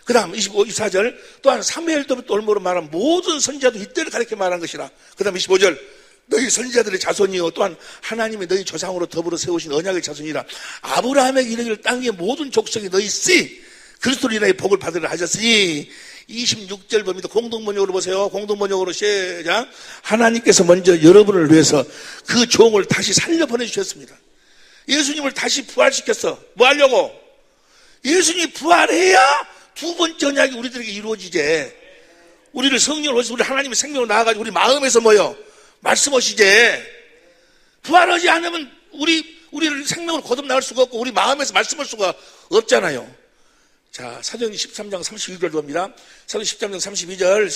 그 다음 24절. 또한 사무엘 때부터 올무로 말한 모든 선지자도 이때를 가리켜 말한 것이라. 그 다음 25절. 너희 선지자들의 자손이요 또한 하나님이 너희 조상으로 더불어 세우신 언약의 자손이라. 아브라함에게 이르기를 땅의 모든 족속이 너희 씨 그리스도로 인하여 복을 받으라 하셨으니 26절 봅니다. 공동번역으로 보세요. 공동번역으로 시작. 하나님께서 먼저 여러분을 위해서 그 종을 다시 살려 보내주셨습니다. 예수님을 다시 부활시켰어. 뭐 하려고? 예수님이 부활해야 두 번째 언약이 우리들에게 이루어지제. 우리를 성령으로 오셔서 우리 하나님의 생명으로 나아가지고 우리 마음에서 뭐요? 말씀하시제. 부활하지 않으면 우리를 생명을 거듭나갈 수가 없고 우리 마음에서 말씀할 수가 없잖아요. 자, 사도행전 13장 32절 봅니다. 사도행전 13장 32절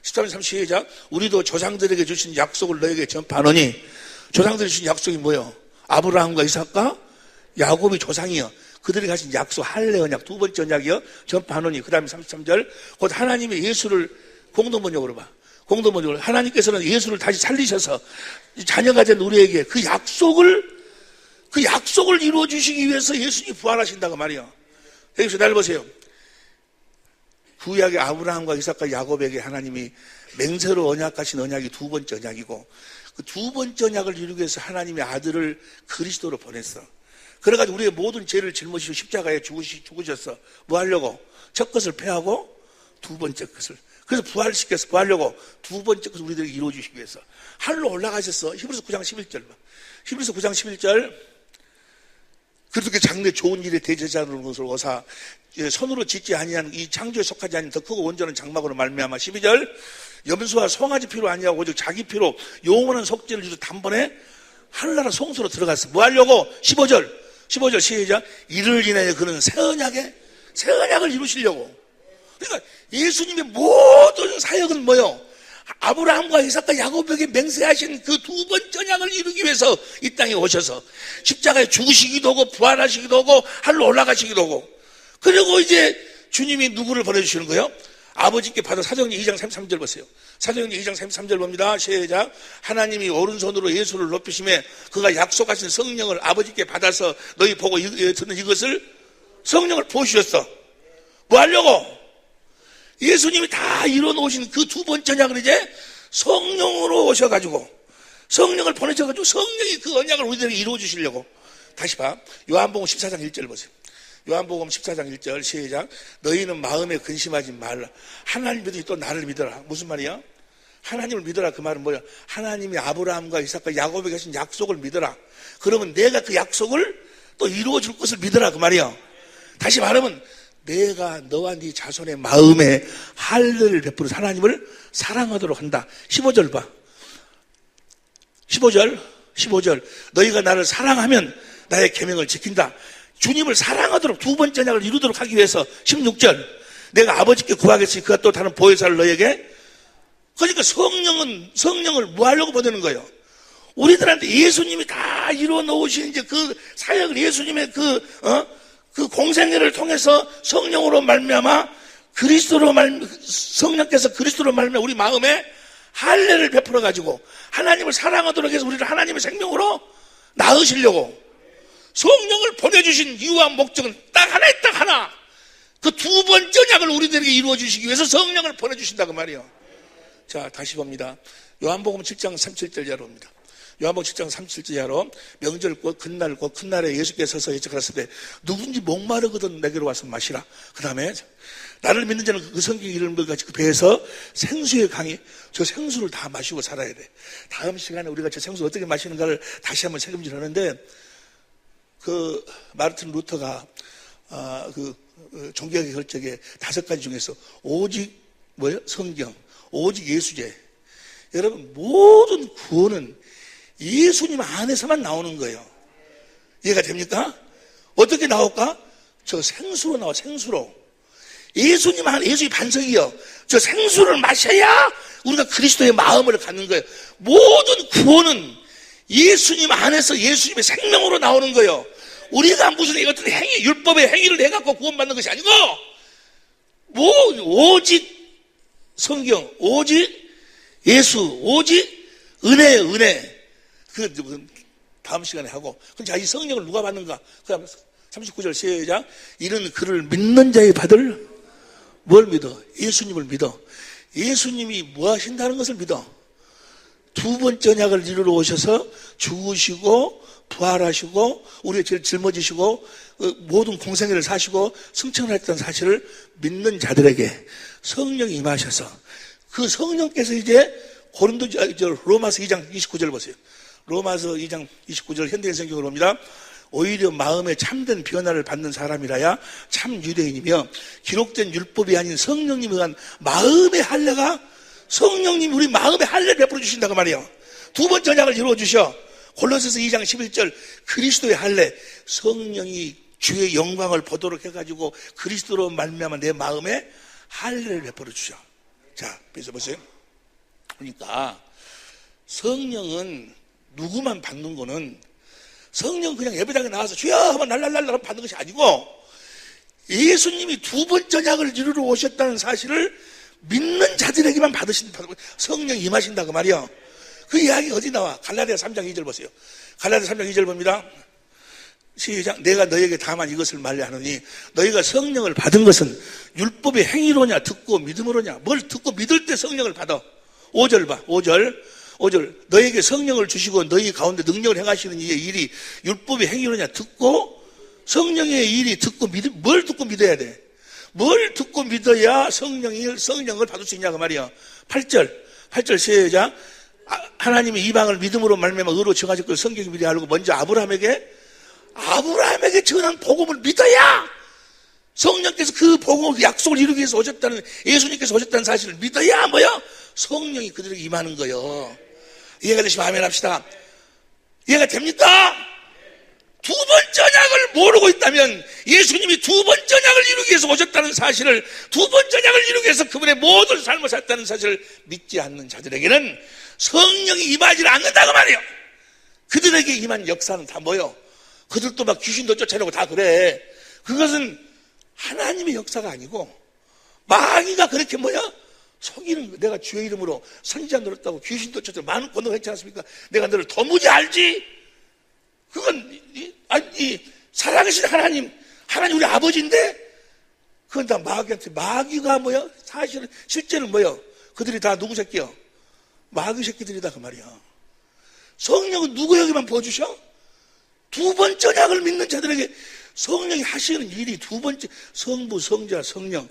13장 32절 우리도 조상들에게 주신 약속을 너에게 전파하노니. 조상들이 주신 약속이 뭐예요? 아브라함과 이삭과 야곱이 조상이요. 그들이 가진 약속 할례 언약 두 번째 언약이요. 전파하노니. 그 다음에 33절 곧 하나님이 예수를 공동번역으로 봐. 공동번역으로 하나님께서는 예수를 다시 살리셔서 자녀가 된 우리에게 그 약속을 이루어 주시기 위해서 예수님이 부활하신다고 말이에요. 여기서 날 보세요. 구약의 아브라함과 이삭과 야곱에게 하나님이 맹세로 언약하신 언약이 두 번째 언약이고 그 두 번째 언약을 이루기 위해서 하나님의 아들을 그리스도로 보냈어. 그래가지고 우리의 모든 죄를 짊어지시고 십자가에 죽으셨어. 뭐 하려고? 첫 것을 패하고 두 번째 것을. 그래서 부활시켜서 뭐 하려고? 두 번째 것을 우리들에게 이루어주시기 위해서. 하늘로 올라가셨어. 히브리서 9장 11절 봐. 히브리서 9장 11절. 그렇게 장래 좋은 일에 대제자라는 것을 오사 손으로 짓지 아니한 이 창조에 속하지 않은 더 크고 온전한 장막으로 말미암아 12절 염소와 송아지 피로 아니하고 오직 자기 피로 영원한 속죄를 이루어 단번에 하늘나라 송수로 들어갔어. 뭐 하려고? 15절 시작. 이를 인하여 그는 새 언약을 이루시려고. 그러니까 예수님의 모든 사역은 뭐요? 아브라함과 이삭과 야곱에게 맹세하신 그 두 번째 언약을 이루기 위해서 이 땅에 오셔서 십자가에 죽으시기도 하고 부활하시기도 하고 하늘로 올라가시기도 하고. 그리고 이제 주님이 누구를 보내주시는 거예요? 아버지께 받아. 사도행전 2장 33절 보세요. 사도행전 2장 33절 봅니다. 시작. 하나님이 오른손으로 예수를 높이심에 그가 약속하신 성령을 아버지께 받아서 너희 보고 듣는 이것을 성령을 부어주셨어. 뭐 하려고? 예수님이 다 이뤄놓으신 그 두 번째 언약을 이제 성령으로 오셔가지고 성령을 보내셔가지고 성령이 그 언약을 우리들에게 이루어주시려고. 다시 봐. 요한복음 14장 1절 보세요. 요한복음 14장 1절 시작. 너희는 마음에 근심하지 말라. 하나님 믿으니 또 나를 믿어라. 무슨 말이야? 하나님을 믿어라. 그 말은 뭐야? 하나님이 아브라함과 이삭과 야곱에게 하신 약속을 믿어라. 그러면 내가 그 약속을 또 이루어줄 것을 믿어라. 그 말이야. 다시 말하면 내가 너와 네 자손의 마음에 할례를 베풀어 하나님을 사랑하도록 한다. 15절 봐. 15절 너희가 나를 사랑하면 나의 계명을 지킨다. 주님을 사랑하도록 두 번째 언약을 이루도록 하기 위해서 16절 내가 아버지께 구하겠으니 그가 또 다른 보혜사를 너에게. 그러니까 성령을 뭐 하려고 보내는 거예요? 우리들한테 예수님이 다 이루어 놓으신 이제 그 사역을 예수님의 그 공생애를 통해서 성령으로 말미암아 성령께서 그리스도로 말미암아 우리 마음에 할례를 베풀어 가지고 하나님을 사랑하도록 해서 우리를 하나님의 생명으로 낳으시려고 성령을 보내주신 이유와 목적은 딱 하나. 그 두 번째 언약을 우리들에게 이루어 주시기 위해서 성령을 보내주신다고 말이에요. 자, 다시 봅니다. 요한복음 7장 37절 이하로입니다. 요한복음 7장 37절 이하로 명절 곧 큰날 곧 큰날에 예수께서 서서 예측하셨을 때 누군지 목마르거든 내게로 와서 마시라. 그 다음에 나를 믿는 자는 그 성경에 이르는 것 같이 그 배에서 생수의 강이 저 생수를 다 마시고 살아야 돼. 다음 시간에 우리가 저 생수 어떻게 마시는가를 다시 한번 책임질 하는데 그 마르틴 루터가 종교개혁 결정의 5가지 중에서 오직 성경, 오직 예수제. 여러분, 모든 구원은 예수님 안에서만 나오는 거예요. 이해가 됩니까? 어떻게 나올까? 저 생수로 나와, 생수로. 예수님 반석이요. 저 생수를 마셔야 우리가 그리스도의 마음을 갖는 거예요. 모든 구원은 예수님 안에서 예수님의 생명으로 나오는 거예요. 우리가 무슨 어떤 행위, 율법의 행위를 해갖고 구원받는 것이 아니고, 오직 성경, 오직 예수, 오직 은혜예요, 은혜. 다음 시간에 하고. 자, 이 성령을 누가 받는가? 그 다음 39절 시작. 이는 그를 믿는 자의 받을 뭘 믿어? 예수님을 믿어. 예수님이 뭐 하신다는 것을 믿어. 두 번째 언약을 이루러 오셔서 죽으시고 부활하시고 우리가 제일 짊어지시고 모든 공생애를 사시고 승천을 했던 사실을 믿는 자들에게 성령이 임하셔서 그 성령께서 이제 로마서 2장 29절 보세요. 로마서 2장 29절 현대인 성경으로 봅니다. 오히려 마음에 참된 변화를 받는 사람이라야 참 유대인이며 기록된 율법이 아닌 성령님에 의한 마음의 할례가 성령님이 우리 마음의 할례를 베풀어 주신다고 말이에요. 두 번째 언약을 이루어 주셔. 골로새서 2장 11절 그리스도의 할례, 성령이 주의 영광을 보도록 해가지고 그리스도로 말미암아 내 마음에 할례를 베풀어 주셔. 자, 그래서 보세요. 그러니까 성령은 누구만 받는 거는 성령 그냥 예배당에 나와서 주여 하면 날랄랄라 받는 것이 아니고 예수님이 두 번째 언약을 이루러 오셨다는 사실을 믿는 자들에게만 성령이 임하신다고 말이요. 그 이야기 어디 나와? 갈라디아 3장 2절 보세요. 갈라디아 3장 2절 봅니다. 시작. 내가 너에게 다만 이것을 말하노니 너희가 성령을 받은 것은 율법의 행위로냐 듣고 믿음으로냐. 뭘 듣고 믿을 때 성령을 받아. 5절 봐. 5절 너에게 성령을 주시고 너희 가운데 능력을 행하시는 이의 일이 율법의 행위로냐 듣고 성령의 일이 듣고 뭘 듣고 믿어야 돼? 뭘 듣고 믿어야 성령을 받을 수 있냐고 말이야. 8절 시작. 하나님이 이방을 믿음으로 말미암아 의로 정하실 걸 성경이 미리 알고 먼저 아브라함에게 전한 복음을 믿어야 성령께서 그 복음을 그 약속을 이루기 위해서 오셨다는 예수님께서 오셨다는 사실을 믿어야 뭐야? 성령이 그들에게 임하는 거예요. 이해가 되시면 아멘 합시다. 이해가 됩니까? 두 번째 언약을 모르고 있다면 예수님이 두 번째 언약을 이루기 위해서 오셨다는 사실을 두 번째 언약을 이루기 위해서 그분의 모든 삶을 살았다는 사실을 믿지 않는 자들에게는 성령이 임하지 않는다고 말이에요. 그들에게 임한 역사는 다 뭐요? 그들도 막 귀신도 쫓아내고 다 그래. 그것은 하나님의 역사가 아니고 마귀가 그렇게 속이는, 내가 주의 이름으로 선지자 노릇하고 귀신도 쫓아내고 많은 권능을 했지 않습니까? 내가 너를 도무지 알지? 그건 살아계신 하나님 우리 아버지인데 그건 다 마귀한테. 마귀가 사실은 실제는 그들이 다 누구 새끼야? 마귀 새끼들이다 그 말이야. 성령은 누구에게만 부어주셔? 두 번째 언약을 믿는 자들에게 성령이 하시는 일이 두 번째 성부, 성자, 성령.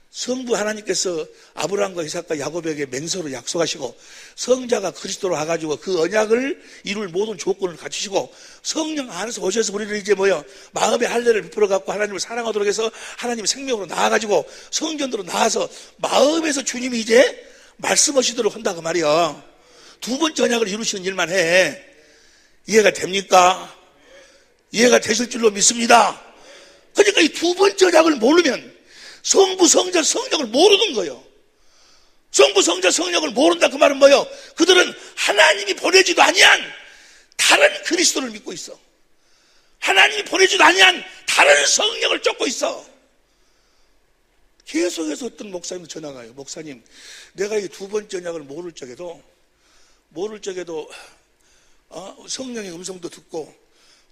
성부 하나님께서 아브라함과 이삭과 야곱에게 맹세로 약속하시고 성자가 그리스도로 와가지고 그 언약을 이룰 모든 조건을 갖추시고 성령 안에서 오셔서 우리를 이제 마음의 할례를 베풀어 갖고 하나님을 사랑하도록 해서 하나님의 생명으로 나아가지고 성전으로 나와서 마음에서 주님이 이제 말씀하시도록 한다고 말이야. 두 번째 언약을 이루시는 일만 해. 이해가 됩니까? 이해가 되실 줄로 믿습니다. 그러니까 이 두 번째 언약을 모르면 성부, 성자, 성령을 모르는 거예요. 성부, 성자, 성령을 모른다 그 말은 뭐예요? 그들은 하나님이 보내지도 아니한 다른 그리스도를 믿고 있어. 하나님이 보내지도 아니한 다른 성령을 쫓고 있어. 계속해서 어떤 목사님도 전화가 와요. 목사님, 내가 이 두 번째 언약을 모를 적에도 성령의 음성도 듣고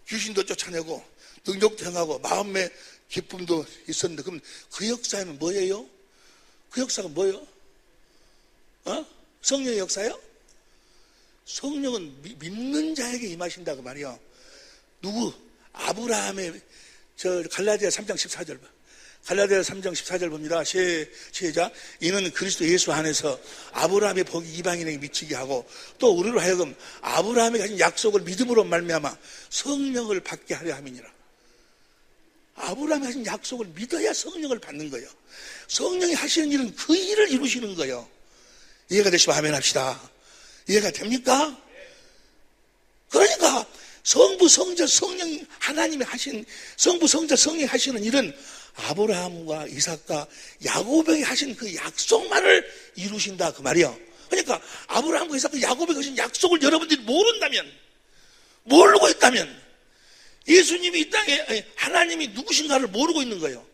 귀신도 쫓아내고 능력도 행하고 마음의 기쁨도 있었는데 그럼 그 역사는 뭐예요? 그 역사가 뭐예요? 성령의 역사요? 성령은 믿는 자에게 임하신다고 말이요. 누구? 아브라함의 갈라디아 3장 14절 봐. 갈라디아서 3장 14절 봅니다. 시작. 이는 그리스도 예수 안에서 아브라함의 복이 이방인에게 미치게 하고 또 우리로 하여금 아브라함이 가진 약속을 믿음으로 말미암아 성령을 받게 하려 함이니라. 아브라함이 하신 약속을 믿어야 성령을 받는 거예요. 성령이 하시는 일은 그 일을 이루시는 거예요. 이해가 되시면 아멘 합시다. 이해가 됩니까? 그러니까 성부, 성자, 성령 하나님이 하신 성부, 성자, 성령이 하시는 일은 아브라함과 이삭과 야곱에게 하신 그 약속만을 이루신다 그 말이요. 그러니까 아브라함과 이삭과 야곱에게 하신 약속을 여러분들이 모른다면, 모르고 있다면 예수님이 이 땅에 하나님이 누구신가를 모르고 있는 거예요.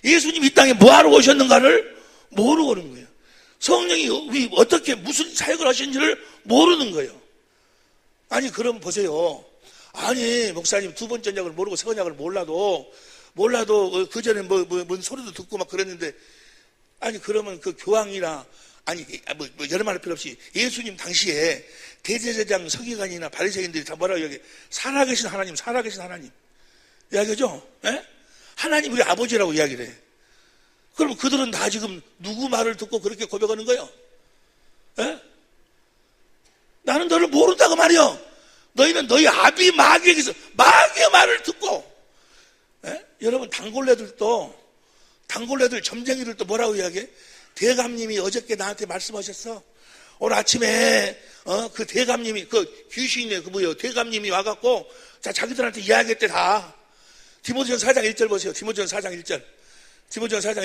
예수님이 이 땅에 뭐하러 오셨는가를 모르고 있는 거예요. 성령이 어떻게 무슨 사역을 하시는지를 모르는 거예요. 아니 그럼 보세요. 아니 목사님 두 번째 언약을 모르고 새 언약을 몰라도 그 전에 뭔 소리도 듣고 막 그랬는데, 아니 그러면 그 교황이나 아니 여러 말 할 필요 없이 예수님 당시에 대제사장 서기관이나 바리새인들이 다 뭐라고 이야기해? 살아계신 하나님 이야기하죠? 예? 하나님 우리 아버지라고 이야기를 해. 그럼 그들은 다 지금 누구 말을 듣고 그렇게 고백하는 거예요? 예? 나는 너를 모른다고 말이요. 너희는 너희 아비 마귀에게서 마귀의 말을 듣고. 예? 여러분 단골레들 점쟁이들도 뭐라고 이야기해? 대감님이 어저께 나한테 말씀하셨어. 오늘 아침에 그 대감님이 그 귀신이네 대감님이 와갖고 자기들한테 이야기했대 다. 디모데전서 4장 1절 보세요. 디모데전서 4장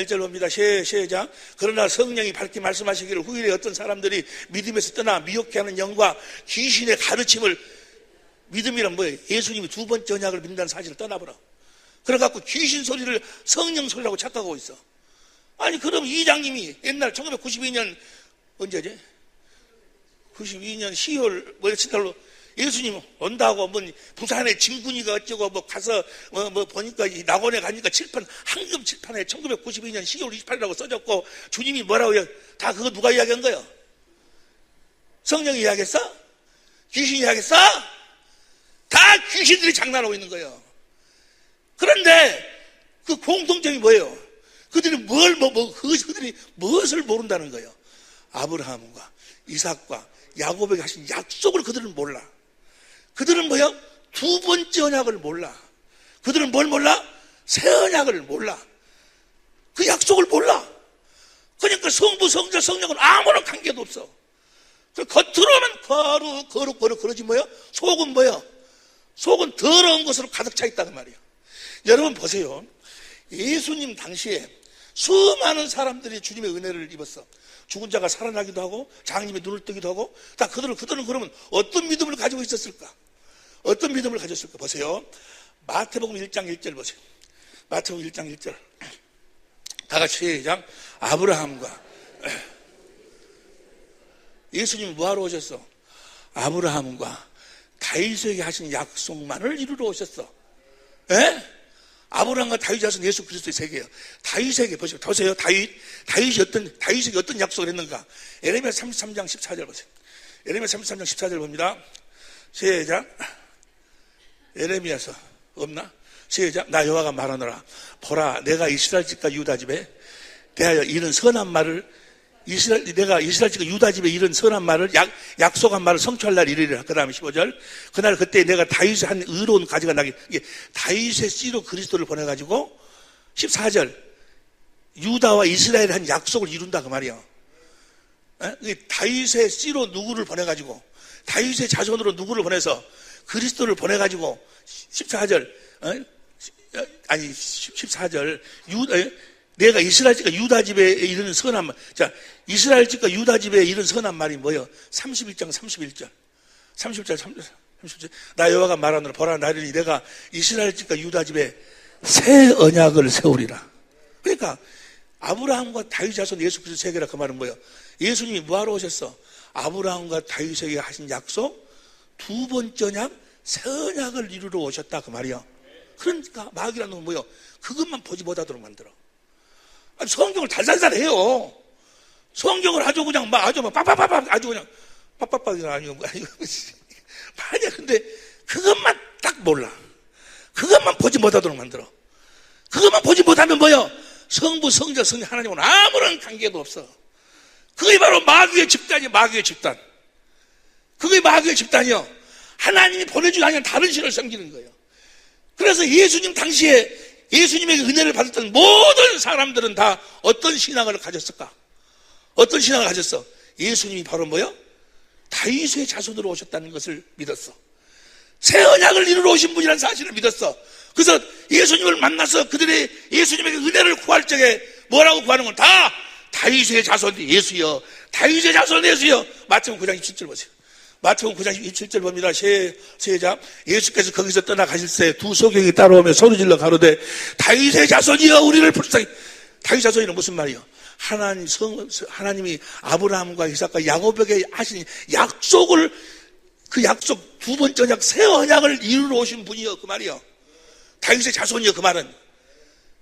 1절 봅니다. 시작. 그러나 성령이 밝게 말씀하시기를 후일에 어떤 사람들이 믿음에서 떠나 미혹해 하는 영과 귀신의 가르침을, 믿음이란 뭐예요? 예수님이 두 번째 언약을 믿는다는 사실을 떠나버려. 그래갖고 귀신 소리를 성령 소리라고 착각하고 있어. 아니 그럼 이장님이 옛날 1992년 언제지? 92년 10월 며칠 날로 예수님 온다고 부산에 진군이가 어쩌고 가서 보니까 이 낙원에 가니까 황금 칠판에 1992년 10월 28일이라고 써졌고, 주님이 뭐라고 다 그거 누가 이야기한 거예요? 성령이 이야기했어? 귀신이 이야기했어? 다 귀신들이 장난하고 있는 거예요. 그런데 그 공통점이 뭐예요? 그들이 그들이 무엇을 모른다는 거예요? 아브라함과 이삭과 야곱에게 하신 약속을 그들은 몰라. 그들은 뭐야? 두 번째 언약을 몰라. 그들은 뭘 몰라? 새 언약을 몰라. 그 약속을 몰라. 그러니까 성부, 성자, 성령은 아무런 관계도 없어. 겉으로는 거룩 그러지 뭐야? 속은 뭐야? 속은 더러운 것으로 가득 차 있다는 말이야. 여러분 보세요. 예수님 당시에 수많은 사람들이 주님의 은혜를 입었어. 죽은 자가 살아나기도 하고 장님이 눈을 뜨기도 하고. 다 그들은 그러면 어떤 믿음을 가지고 있었을까? 어떤 믿음을 가졌을까? 보세요. 마태복음 1장 1절 보세요. 마태복음 1장 1절. 다 같이 시작. 아브라함과 예수님이 뭐하러 오셨어? 아브라함과 다윗에게 하신 약속만을 이루러 오셨어. 예? 아브라함과 다윗 자손 예수 그리스도의 세계예요. 다윗에게 보세요. 다윗에게 어떤 약속을 했는가? 에레미야 33장 14절 보세요. 에레미야 33장 14절 봅니다. 시작. 에레미야서 없나? 시작. 나 여호와가 말하노라. 보라, 내가 이스라엘 집과 유다 집에 대하여 이런 선한 말을 내가 이스라엘 집과 유다 집에 이런 선한 말을 약속한 말을 성취할 날 이르리라. 그 다음에 15절. 그날 그때 내가 다윗의 한 의로운 가지가 나게, 다윗의 씨로 그리스도를 보내가지고 14절. 유다와 이스라엘의 한 약속을 이룬다 그 말이야. 다윗의 씨로 누구를 보내가지고, 다윗의 자손으로 누구를 보내서 그리스도를 보내가지고 14절. 아니 14절. 내가 이스라엘 집과 유다 집에 이르는 선한 말. 자, 이스라엘 집과 유다 집에 이른 선한 말이 뭐예요? 31장 31절. 30절. 나 여호와가 말하노라. 보라, 나리니 내가 이스라엘 집과 유다 집에 새 언약을 세우리라. 그러니까 아브라함과 다윗 자손 예수 그리스도 세계라. 그 말은 뭐예요? 예수님이 뭐하러 오셨어? 아브라함과 다윗에게 하신 약속 두 번째 언약, 새 언약을 이루러 오셨다 그 말이야. 그러니까 마귀라는 건 뭐예요? 그것만 보지 못하도록 만들어. 아니, 성경을 달달달해요. 성경을 아주 그냥 빡빡빡빡 아주 그냥 빡빡빡이 아니고 만약 근데 그것만 딱 몰라. 그것만 보지 못하도록 만들어. 그것만 보지 못하면 뭐예요? 성부, 성자, 성령 하나님은 아무런 관계도 없어. 그게 바로 마귀의 집단이야. 마귀의 집단. 그게 마귀의 집단이요. 하나님이 보내주기 아니라 다른 신을 섬기는 거예요. 그래서 예수님 당시에 예수님에게 은혜를 받았던 모든 사람들은 다 어떤 신앙을 가졌을까? 어떤 신앙을 가졌어? 예수님이 바로 뭐요? 다윗의 자손으로 오셨다는 것을 믿었어. 새 언약을 이루러 오신 분이라는 사실을 믿었어. 그래서 예수님을 만나서 그들의 예수님에게 은혜를 구할 적에 뭐라고 구하는 건 다 다윗의 자손 예수여, 다윗의 자손 예수여. 마태복음 9장 27절 보세요. 마태복음 9장 27절 봅니다. 세자 예수께서 거기서 떠나가실 때 두 소경이 따라오며 소리질러 가로되 다윗의 자손이여 우리를 불쌍히. 다윗 자손이는 무슨 말이요? 하나님이 아브라함과 이삭과 야곱에게 하신 약속을, 그 약속 두 번째 언약 새 언약을 이루러 오신 분이요 그 말이요. 다윗의 자손이요 그 말은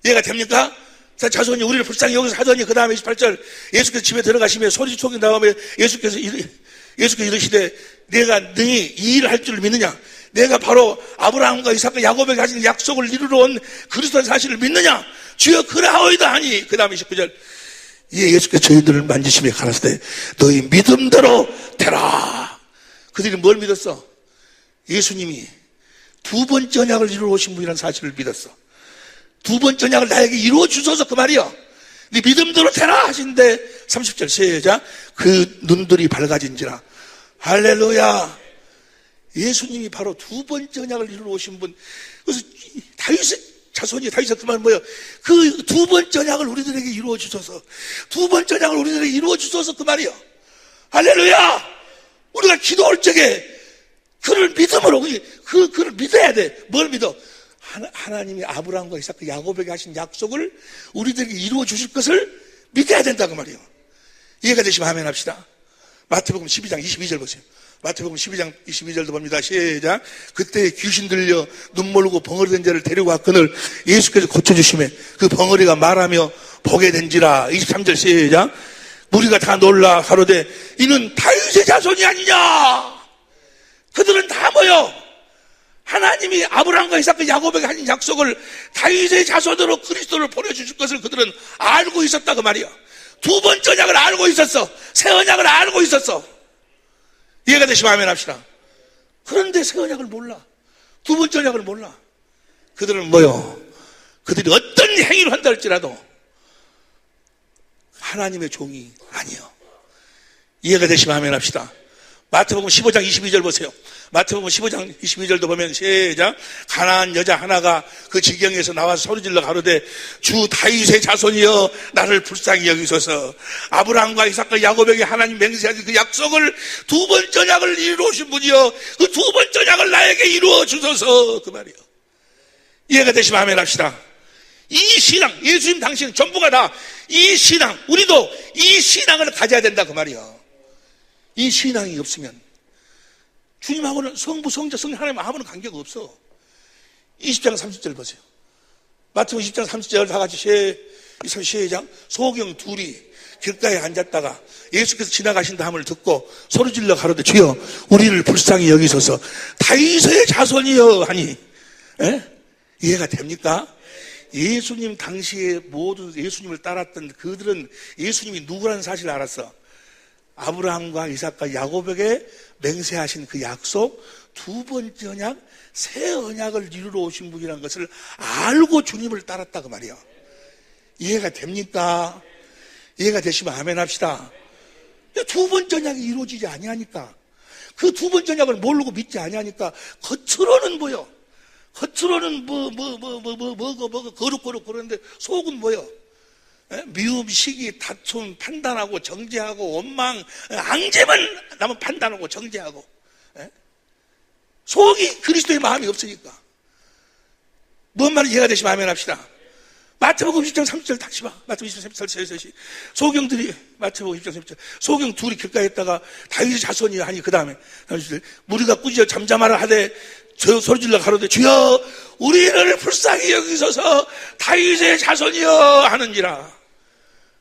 이해가 됩니까? 자손이 우리를 불쌍히 여기서 하더니 그 다음에 28절 예수께서 집에 들어가시며 소리촉이 나오며 예수께서 이르시되 내가 너희 이 일을 할 줄 믿느냐? 내가 바로 아브라함과 이삭과 야곱에게 하신 약속을 이루러 온 그리스도의 사실을 믿느냐? 주여 그러하오이다 하니 그 다음에 29절 예수께서 저희들을 만지시며 가라사대 너희 믿음대로 되라. 그들이 뭘 믿었어? 예수님이 두 번째 언약을 이루어 오신 분이라는 사실을 믿었어. 두 번째 언약을 나에게 이루어 주소서 그 말이요. 네 믿음대로 되라 하신데 30절 시작 그 눈들이 밝아진지라. 할렐루야. 예수님이 바로 두 번째 언약을 이루어 오신 분. 그래서 다윗의 자손이 다윗의 그 말 뭐예요? 그 두 번째 언약을 우리들에게 이루어 주소서. 두 번째 언약을 우리들에게 이루어 주소서 그 말이요. 할렐루야. 우리가 기도할 적에 그를 믿음으로 그를 믿어야 돼. 뭘 믿어? 하나님이 아브라함과 이삭과 야곱에게 하신 약속을 우리들에게 이루어 주실 것을 믿어야 된다고 말이에요. 이해가 되시면 아멘 합시다. 마태복음 12장 22절 보세요. 마태복음 12장 22절도 봅니다. 시작. 그때 귀신 들려 눈물 흘고 벙어리 된 자를 데리고 왔거늘 예수께서 고쳐주시매 그 벙어리가 말하며 보게 된지라. 23절 시작. 무리가 다 놀라 가로되 이는 다윗의 자손이 아니냐. 그들은 다 뭐요? 하나님이 아브라함과 이삭과 야곱에게 하신 약속을 다윗의 자손으로 그리스도를 보내주실 것을 그들은 알고 있었다 그 말이야. 두 번째 언약을 알고 있었어. 새 언약을 알고 있었어. 이해가 되시면 아멘 합시다. 그런데 새 언약을 몰라. 두 번째 언약을 몰라. 그들은 뭐요? 그들이 어떤 행위를 한다 할지라도 하나님의 종이 아니요. 이해가 되시면 아멘 합시다. 마태복음 15장 22절 보세요. 마태복음 15장 22절도 보면 시작. 가난한 여자 하나가 그 지경에서 나와서 소리질러 가로되 주 다윗의 자손이여 나를 불쌍히 여기소서. 아브라함과 이삭과 야곱에게 하나님 맹세하신 그 약속을 두 번째 언약을 이루어오신 분이여 그 두 번째 언약을 나에게 이루어 주소서 그 말이요. 이해가 되시면 아멘 합시다. 이 신앙 예수님 당신 전부가 다 이 신앙 우리도 이 신앙을 가져야 된다 그 말이요. 이 신앙이 없으면 주님하고는 성부, 성자, 성령 하나님 아무런 관계가 없어. 20장 30절 보세요. 마태복음 20장 30절 다 같이 시작. 소경 둘이 길가에 앉았다가 예수께서 지나가신 다음을 듣고 소리질러 가로되 주여 우리를 불쌍히 여기소서. 다윗의 자손이여 하니 이해가 됩니까? 예수님 당시에 모두 예수님을 따랐던 그들은 예수님이 누구라는 사실을 알았어. 아브라함과 이삭과 야곱에게 맹세하신 그 약속 두 번째 언약 새 언약을 이루러 오신 분이라는 것을 알고 주님을 따랐다 그 말이야. 이해가 됩니까? 이해가 되시면 아멘 합시다. 두 번째 언약이 이루어지지 아니하니까 그 두 번째 언약을 모르고 믿지 아니하니까 겉으로는 뭐요? 겉으로는 거룩 그러는데 속은 뭐요? 미움, 시기, 다툼, 판단하고 정죄하고 원망, 앙제만 나면 판단하고 정죄하고 속이 그리스도의 마음이 없으니까 뭔 말인지 이해가 되시면 아멘 합시다. 마태복음 10장 30절 다시 봐. 마태복음 10장 30절 소경들이 마태복음 10장 30절 소경 둘이 길가에 있다가 다윗의 자손이야 하니 그 다음에 무리가 꾸짖어 잠잠하라 하되 저 소리질러 가로되 주여 우리를 불쌍히 여기소서 다윗의 자손이여 하는지라.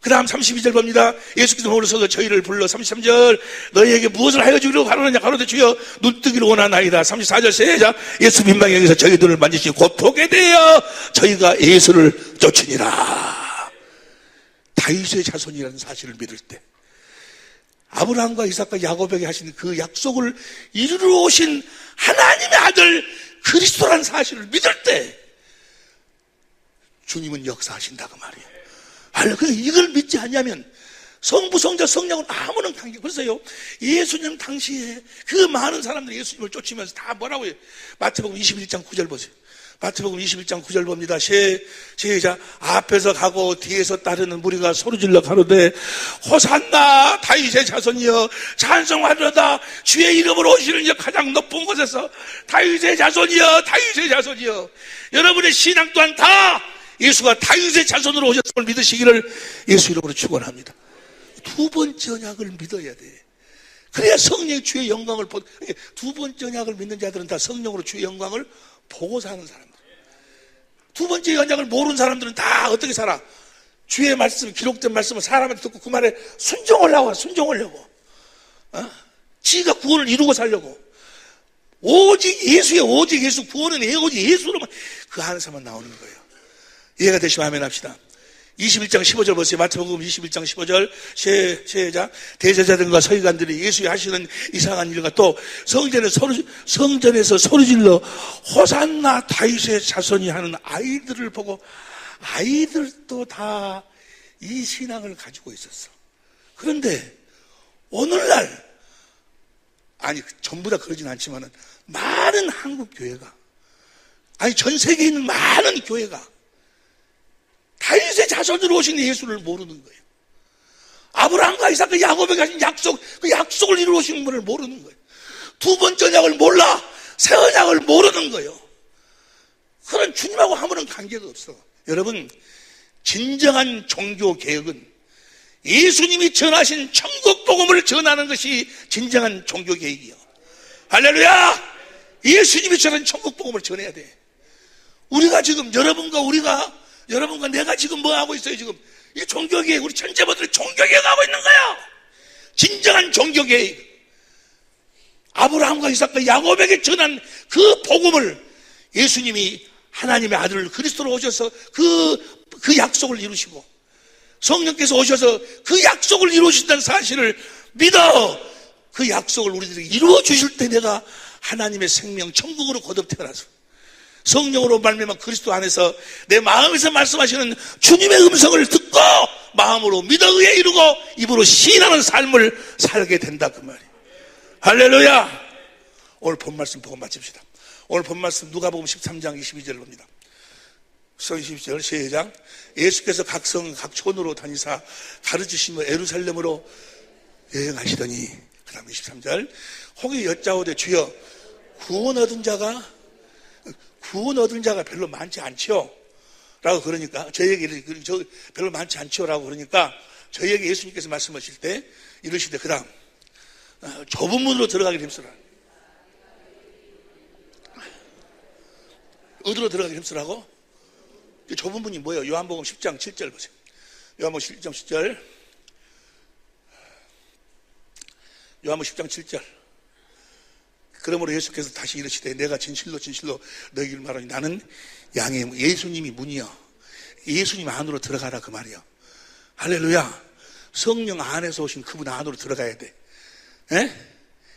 그 다음 32절 봅니다. 예수께서 오르셔서 저희를 불러 33절 너희에게 무엇을 하여 주기로 하느냐 가로되 주여 눈뜨기를 원하나이다. 34절 세자 예수 민방에 여기서 저희들을 만지시고 곧 보게 되어 저희가 예수를 쫓으니라. 다윗의 자손이라는 사실을 믿을 때, 아브라함과 이삭과 야곱에게 하신 그 약속을 이루러 오신 하나님의 아들 그리스도라는 사실을 믿을 때 주님은 역사하신다고 말이에요. 근데 이걸 믿지 않냐면 성부, 성자, 성령은 아무런 관계. 그래서요, 예수님 당시에 그 많은 사람들이 예수님을 쫓으면서 다 뭐라고 해요? 마태복음 21장 9절 보세요. 마태복음 21장 9절 봅니다. 시작. 앞에서 가고 뒤에서 따르는 무리가 소리질러 가로되 호산나 다윗의 자손이여 찬송하리로다. 주의 이름으로 오시는 이 가장 높은 곳에서 다윗의 자손이여 다윗의 자손이여. 여러분의 신앙 또한 다 예수가 다윗의 자손으로 오셨음을 믿으시기를 예수 이름으로 축원합니다. 두 번째 언약을 믿어야 돼. 그래야 성령의 주의 영광을 두 번째 언약을 믿는 자들은 다 성령으로 주의 영광을 보고 사는 사람들. 두 번째 언약을 모르는 사람들은 다 어떻게 살아? 주의 말씀, 기록된 말씀을 사람한테 듣고 그 말에 순종하려고. 지가 구원을 이루고 살려고. 오직 예수의 오직 예수, 구원은 오직 예수로만 그 안에서만 나오는 거예요. 이해가 되시면 아멘 합시다. 21장 15절 보세요. 마태복음 21장 15절 시작. 대제사장과 서기관들이 예수의 하시는 이상한 일과 또 성전에서 소리질러 호산나 다윗의 자손이 하는 아이들을 보고 아이들도 다 이 신앙을 가지고 있었어. 그런데 오늘날 전부 다 그러진 않지만은 많은 한국 교회가 전 세계에 있는 많은 교회가 다윗의 자손으로 오신 예수를 모르는 거예요. 아브라함과 이삭과 야곱에게 하신 약속, 그 약속을 이루어 오신 분을 모르는 거예요. 두 번째 언약을 몰라. 새 언약을 모르는 거예요. 그런 주님하고 아무런 관계가 없어. 여러분, 진정한 종교 개혁은 예수님이 전하신 천국 복음을 전하는 것이 진정한 종교 개혁이요. 할렐루야! 예수님이 전하신 천국 복음을 전해야 돼. 우리가 지금 여러분과 내가 지금 뭐 하고 있어요, 지금? 이 종교개혁, 우리 천재분들이 종교개혁 하고 있는 거예요. 진정한 종교개혁. 아브라함과 이삭과 야곱에게 전한 그 복음을 예수님이 하나님의 아들 그리스도로 오셔서 그 약속을 이루시고 성령께서 오셔서 그 약속을 이루신다는 사실을 믿어 그 약속을 우리들에게 이루어 주실 때 내가 하나님의 생명, 천국으로 거듭 태어나서 성령으로 말미암아 그리스도 안에서 내 마음에서 말씀하시는 주님의 음성을 듣고 마음으로 믿어 의에 이루고 입으로 시인하는 삶을 살게 된다 그 말이에요. 할렐루야. 오늘 본 말씀 보고 마칩시다. 오늘 본 말씀 누가복음 13장 22절을 봅니다. 22절 시작. 예수께서 각 성 각 촌으로 다니사 가르치시며 예루살렘으로 여행하시더니 그 다음 23절 혹이 여짜오되 주여 구원 얻은 자가 별로 많지 않지요 라고 그러니까 저에게 별로 많지 않지요 라고 그러니까 저에게 예수님께서 말씀하실 때 이러시되 그 다음 좁은 문으로 들어가게 힘쓰라. 어디로 들어가게 힘쓰라고? 그 좁은 문이 뭐예요? 요한복음 10장 7절 보세요. 요한복음 10장 7절 요한복음 10장 7절 그러므로 예수께서 다시 이르시되 내가 진실로 너희를 말하니 나는 양의 예수님이 문이요. 예수님 안으로 들어가라 그 말이요. 할렐루야. 성령 안에서 오신 그분 안으로 들어가야 돼.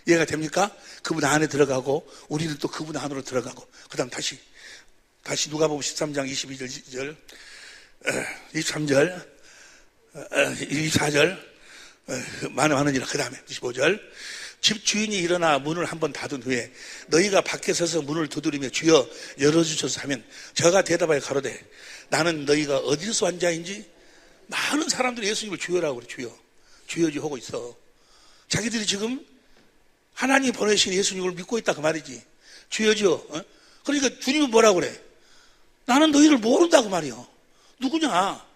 이해가 됩니까? 그분 안에 들어가고 우리는 또 그분 안으로 들어가고 그 다음 다시 누가복음 13장 22절 23절 24절 많으니라 그 다음에 25절 집 주인이 일어나 문을 한번 닫은 후에 너희가 밖에 서서 문을 두드리며 주여 열어주셔서 하면 저가 대답하여 가로되 나는 너희가 어디서 온 자인지. 많은 사람들이 예수님을 주여라고 그래. 주여 하고 있어. 자기들이 지금 하나님이 보내신 예수님을 믿고 있다 그 말이지. 주여. 그러니까 주님은 뭐라고 그래? 나는 너희를 모른다고 말이요. 누구냐?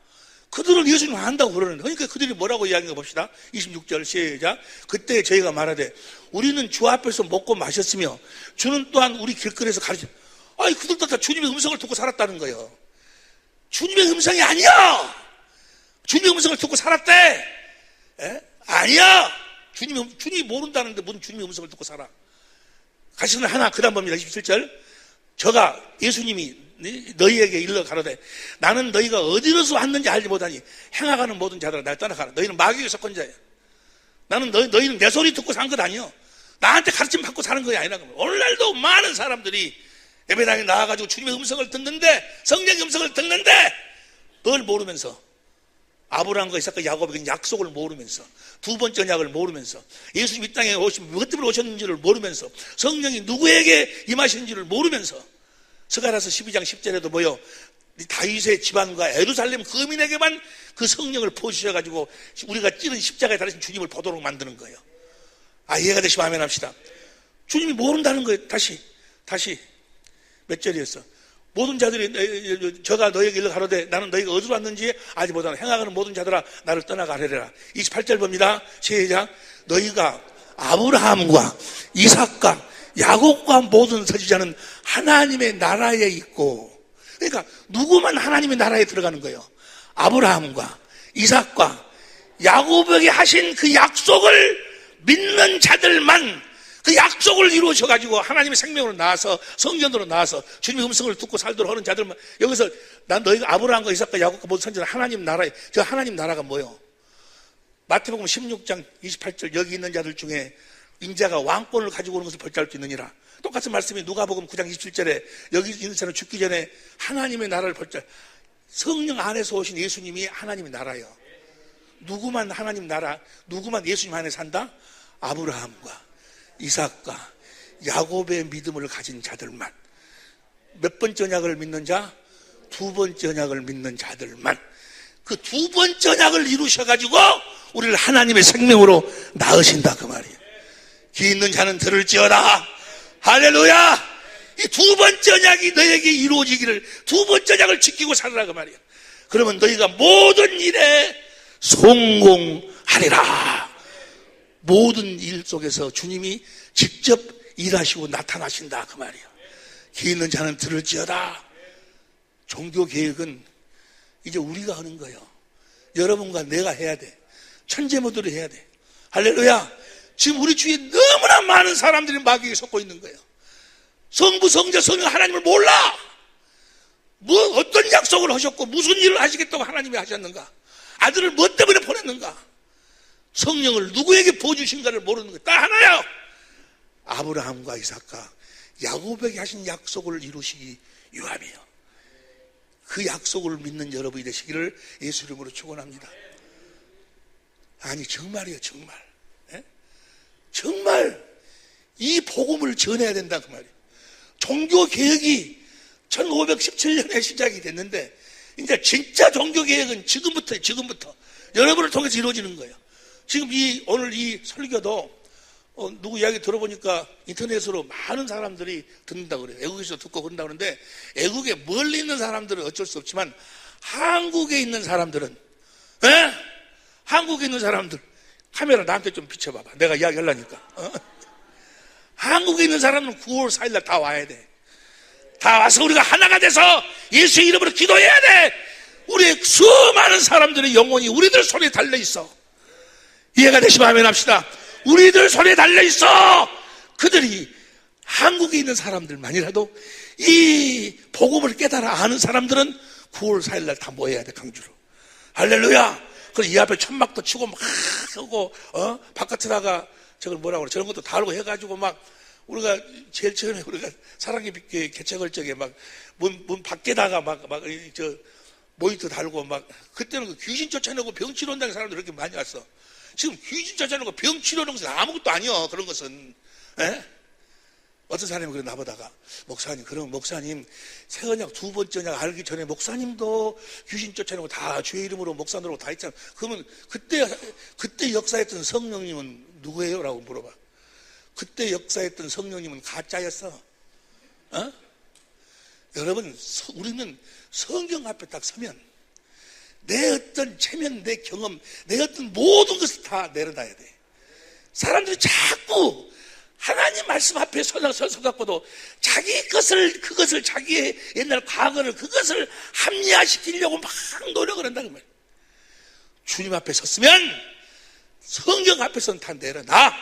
그들은 예수님을 안다고 그러는데 그러니까 그들이 뭐라고 이야기해 봅시다. 26절 시작. 그때 저희가 말하되 우리는 주 앞에서 먹고 마셨으며 주는 또한 우리 길거리에서 가르쳐. 그들도 다 주님의 음성을 듣고 살았다는 거예요. 주님의 음성이 아니야. 주님의 음성을 듣고 살았대. 아니야. 주님이 모른다는데 무슨 주님의 음성을 듣고 살아. 가시는 하나 그 다음 봅니다. 27절 저가 예수님이 너희에게 일러 가로되 나는 너희가 어디로서 왔는지 알지 못하니 행하가는 모든 자들아 날 떠나가라. 너희는 마귀에게 속한 자야. 나는 너희는 내 소리 듣고 산 것 아니여. 나한테 가르침 받고 사는 것이 아니라. 오늘날도 많은 사람들이 예배당에 나와가지고 주님의 음성을 듣는데, 성령의 음성을 듣는데 뭘 모르면서, 아브라함과 이삭과 야곱의 약속을 모르면서, 두 번째 언약을 모르면서, 예수님 이 땅에 오시면 무엇 때문에 오셨는지를 모르면서, 성령이 누구에게 임하시는지를 모르면서, 스가랴서 12장 10절에도 뭐요? 다윗의 집안과 예루살렘 거민에게만 그 성령을 부어주셔가지고 우리가 찌른 십자가에 달리신 주님을 보도록 만드는 거예요. 이해가 되시면 아멘 합시다. 주님이 모른다는 거예요. 다시 몇 절이었어? 모든 자들이 저가 너에게 일러 가로되 나는 너희가 어디로 왔는지 알지 못하는 행하는 모든 자들아 나를 떠나가려라. 28절 봅니다. 시작. 너희가 아브라함과 이삭과 야곱과 모든 선지자는 하나님의 나라에 있고, 그러니까 누구만 하나님의 나라에 들어가는 거예요. 아브라함과 이삭과 야곱에게 하신 그 약속을 믿는 자들만, 그 약속을 이루셔가지고 하나님의 생명으로 나와서, 성전으로 나와서 주님의 음성을 듣고 살도록 하는 자들만, 여기서 난 너희가 아브라함과 이삭과 야곱과 모든 선지자는 하나님 나라에, 저 하나님 나라가 뭐예요? 마태복음 16장 28절 여기 있는 자들 중에 인자가 왕권을 가지고 오는 것을 볼지할 수 있느니라. 똑같은 말씀이 누가복음 9장 27절에 여기 있는 자는 죽기 전에 하나님의 나라를 볼지, 성령 안에서 오신 예수님이 하나님의 나라예요. 누구만 하나님 나라, 누구만 예수님 안에 산다? 아브라함과 이삭과 야곱의 믿음을 가진 자들만. 몇 번째 언약을 믿는 자? 두 번째 언약을 믿는 자들만. 그 두 번째 언약을 이루셔가지고 우리를 하나님의 생명으로 낳으신다 그 말이에요. 귀 있는 자는 들을지어다. 할렐루야. 이 두 번째 언약이 너에게 이루어지기를, 두 번째 언약을 지키고 살으라 그 말이에요. 그러면 너희가 모든 일에 성공하리라. 모든 일 속에서 주님이 직접 일하시고 나타나신다 그 말이에요. 귀 있는 자는 들을지어다. 종교 개혁은 이제 우리가 하는 거예요. 여러분과 내가 해야 돼. 천재 모드로 해야 돼. 할렐루야. 지금 우리 주위에 너무나 많은 사람들이 마귀에 속고 있는 거예요. 성부, 성자, 성령 하나님을 몰라. 어떤 약속을 하셨고 무슨 일을 하시겠다고 하나님이 하셨는가? 아들을 뭐 때문에 보냈는가? 성령을 누구에게 부어주신가를 모르는 거예요. 딱 하나요. 아브라함과 이삭과 야곱에게 하신 약속을 이루시기 위함이에요. 그 약속을 믿는 여러분이 되시기를 예수 이름으로 축원합니다. 아니 정말이에요. 정말. 정말 이 복음을 전해야 된다 그 말이에요. 종교개혁이 1517년에 시작이 됐는데 이제 진짜 종교개혁은 지금부터 여러분을 통해서 이루어지는 거예요. 지금 오늘 이 설교도 누구 이야기 들어보니까 인터넷으로 많은 사람들이 듣는다고 그래요. 외국에서 듣고 그런다고 그러는데, 외국에 멀리 있는 사람들은 어쩔 수 없지만 한국에 있는 사람들은, 한국에 있는 사람들 카메라 나한테 좀 비춰봐봐. 내가 이야기 하려니까. 한국에 있는 사람은 9월 4일날 다 와야 돼. 다 와서 우리가 하나가 돼서 예수의 이름으로 기도해야 돼. 우리의 수많은 사람들의 영혼이 우리들 손에 달려있어. 이해가 되시면 아멘 합시다. 우리들 손에 달려있어. 그들이 한국에 있는 사람들만이라도 이 복음을 깨달아 아는 사람들은 9월 4일날 다 모여야 돼. 강주로. 할렐루야. 그리고 이 앞에 천막도 치고 막 하고 바깥에다가 저걸 뭐라고 그래, 저런 것도 달고 해가지고 막 우리가 제일 처음에 우리가 사랑의 빛교회 개척할 적에 막 문 밖에다가 막 모니터 달고 막, 그때는 그 귀신 쫓아내고 병 치료한다는 사람들 이렇게 많이 왔어. 지금 귀신 쫓아내고 병 치료하는 것은 아무것도 아니요. 그런 것은. 어떤 사람이 그래 나보다가, 목사님, 그럼 목사님 새 언약 두 번째 언약 알기 전에 목사님도 귀신 쫓아내고 다 주의 이름으로 목사 노릇 다 했잖아. 그러면 그때 역사했던 성령님은 누구예요? 라고 물어봐. 그때 역사했던 성령님은 가짜였어. 여러분, 우리는 성경 앞에 딱 서면 내 어떤 체면, 내 경험, 내 어떤 모든 것을 다 내려놔야 돼. 사람들이 자꾸 하나님 말씀 앞에 서서 갖고도 그것을 자기의 옛날 과거를, 그것을 합리화시키려고 막 노력을 한다는 말이에요. 주님 앞에 섰으면 성경 앞에서는 다 내려놔.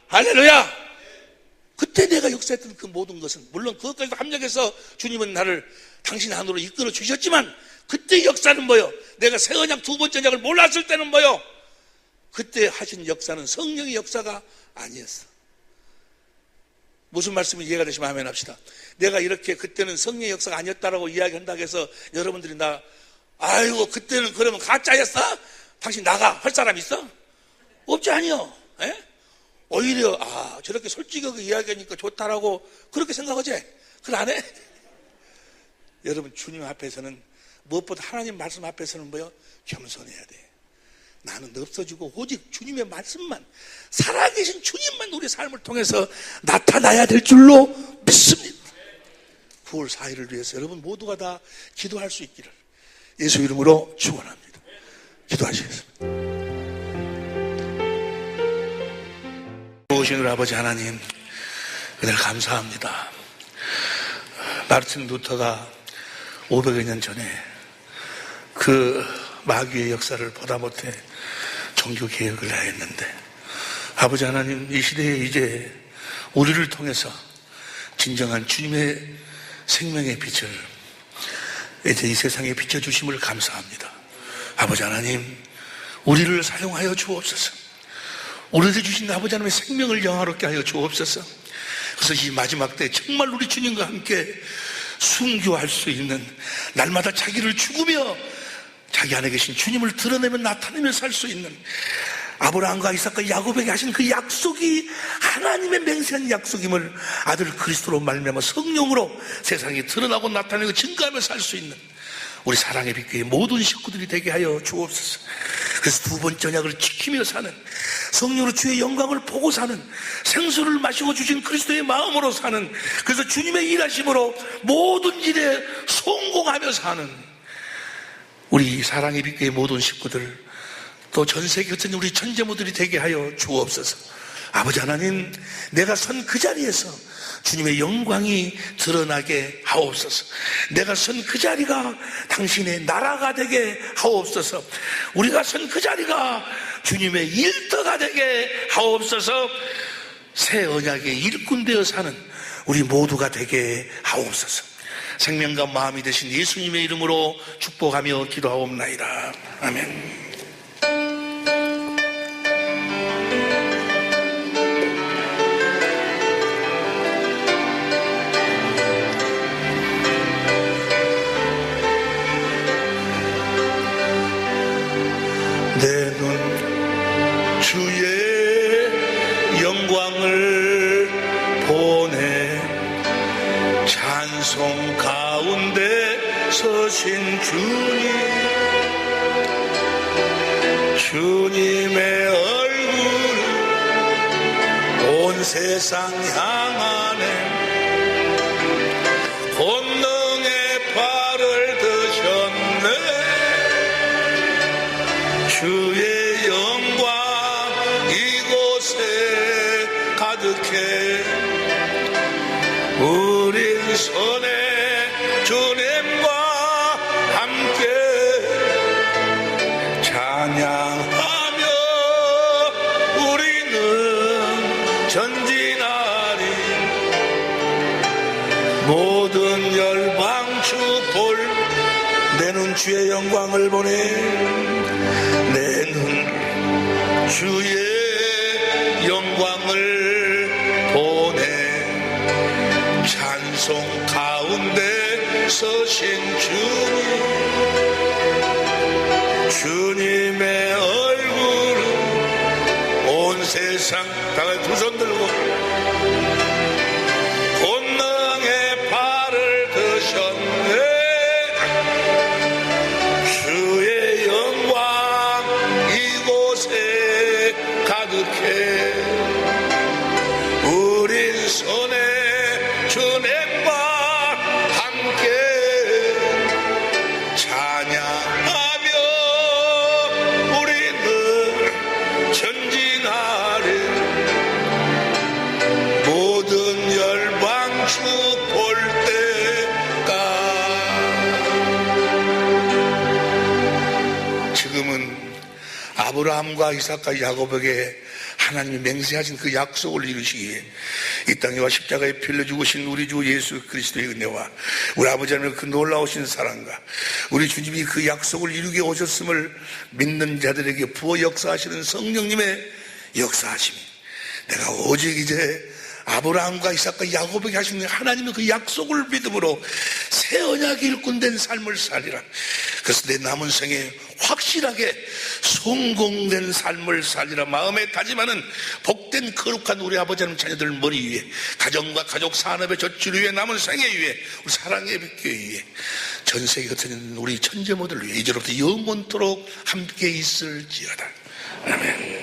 할렐루야. 그때 내가 역사했던 그 모든 것은, 물론 그것까지도 합력해서 주님은 나를 당신 안으로 이끌어 주셨지만 그때 역사는 뭐요? 내가 새 언약 두 번째 언약을 몰랐을 때는 뭐요? 그때 하신 역사는 성령의 역사가 아니었어. 무슨 말씀이 이해가 되시면 아멘 합시다. 내가 이렇게 그때는 성령의 역사가 아니었다라고 이야기한다고 해서 여러분들이 아이고 그때는 그러면 가짜였어? 당신 나가 할 사람 있어? 없지 아니요. 에? 오히려 저렇게 솔직하게 이야기하니까 좋다라고 그렇게 생각하지? 그걸 안 해? 여러분 주님 앞에서는 무엇보다 하나님 말씀 앞에서는 뭐요? 겸손해야 돼. 나는 없어지고 오직 주님의 말씀만, 살아계신 주님만 우리 삶을 통해서 나타나야 될 줄로 믿습니다. 9월 4일을 위해서 여러분 모두가 다 기도할 수 있기를 예수 이름으로 축원합니다. 기도하시겠습니다. 오신 우리 아버지 하나님, 은혜를 감사합니다. 마르틴 루터가 500여 년 전에 그 마귀의 역사를 보다 못해 종교개혁을 하였는데, 아버지 하나님, 이 시대에 이제 우리를 통해서 진정한 주님의 생명의 빛을 이제 이 세상에 비춰주심을 감사합니다. 아버지 하나님, 우리를 사용하여 주옵소서. 우리에게 주신 아버지 하나님의 생명을 영화롭게 하여 주옵소서. 그래서 이 마지막 때 정말 우리 주님과 함께 순교할 수 있는, 날마다 자기를 죽으며 자기 안에 계신 주님을 드러내며 나타내며 살 수 있는, 아브라함과 이삭과 야곱에게 하신 그 약속이 하나님의 맹세한 약속임을 아들 그리스도로 말미암아 성령으로 세상에 드러나고 나타내고 증거하며 살 수 있는 우리 사랑의 빛교회 모든 식구들이 되게 하여 주옵소서. 그래서 두 번째 언약을 지키며 사는, 성령으로 주의 영광을 보고 사는, 생수를 마시고 주신 그리스도의 마음으로 사는, 그래서 주님의 일하심으로 모든 일에 성공하며 사는 우리 사랑의 빛교회 모든 식구들, 또 전 세계 같은 우리 천재모들이 되게 하여 주옵소서. 아버지 하나님, 내가 선 그 자리에서 주님의 영광이 드러나게 하옵소서. 내가 선 그 자리가 당신의 나라가 되게 하옵소서. 우리가 선 그 자리가 주님의 일터가 되게 하옵소서. 새 언약의 일꾼 되어 사는 우리 모두가 되게 하옵소서. 생명과 마음이 되신 예수님의 이름으로 축복하며 기도하옵나이다. 아멘. 내 눈 주의 영광을 보내, 찬송 가운데 서신 주님의 얼굴 온 세상 향하네. 권능의 발을 드셨네. 주의 영광 이곳에 가득해. 우린 손에 주님과 함께 찬양하며 우리는 전진하리. 모든 열방 축복, 내 눈 주의 영광을 보내. 내 눈 주의 영광을 보내, 찬송 가운데 서신 주님의 얼굴 온 세상, 다같이 두 손 들고, 권능의 발을 드셨네. 주의 영광 이곳에 가득해. 우린 손에 주님과 함께 찬양하며 우리는 전진하리. 모든 열방 축볼 때가 지금은 아브라함과 이삭과 야곱에게 하나님이 맹세하신 그 약속을 이루시기 위해 이 땅에 와 십자가에 피 흘려 죽으신 우리 주 예수 그리스도의 은혜와 우리 아버지 하나님의 그 놀라우신 사랑과 우리 주님이 그 약속을 이루게 오셨음을 믿는 자들에게 부어 역사하시는 성령님의 역사하심이 내가 오직 이제 아브라함과 이삭과 야곱에게 하신 하나님의 그 약속을 믿음으로 새 언약의 일꾼된 삶을 살리라. 그래서 내 남은 생에 확실하게 성공된 삶을 살리라 마음에 다짐하는 복된 거룩한 우리 아버지 하나님 자녀들 머리 위에 가정과 가족 산업의 젖줄 위에 남은 생애 위에 우리 사랑의 교회 위에 전 세계 흩어진 우리 천재모들 위해 이제로부터 영원토록 함께 있을지어다. 아멘.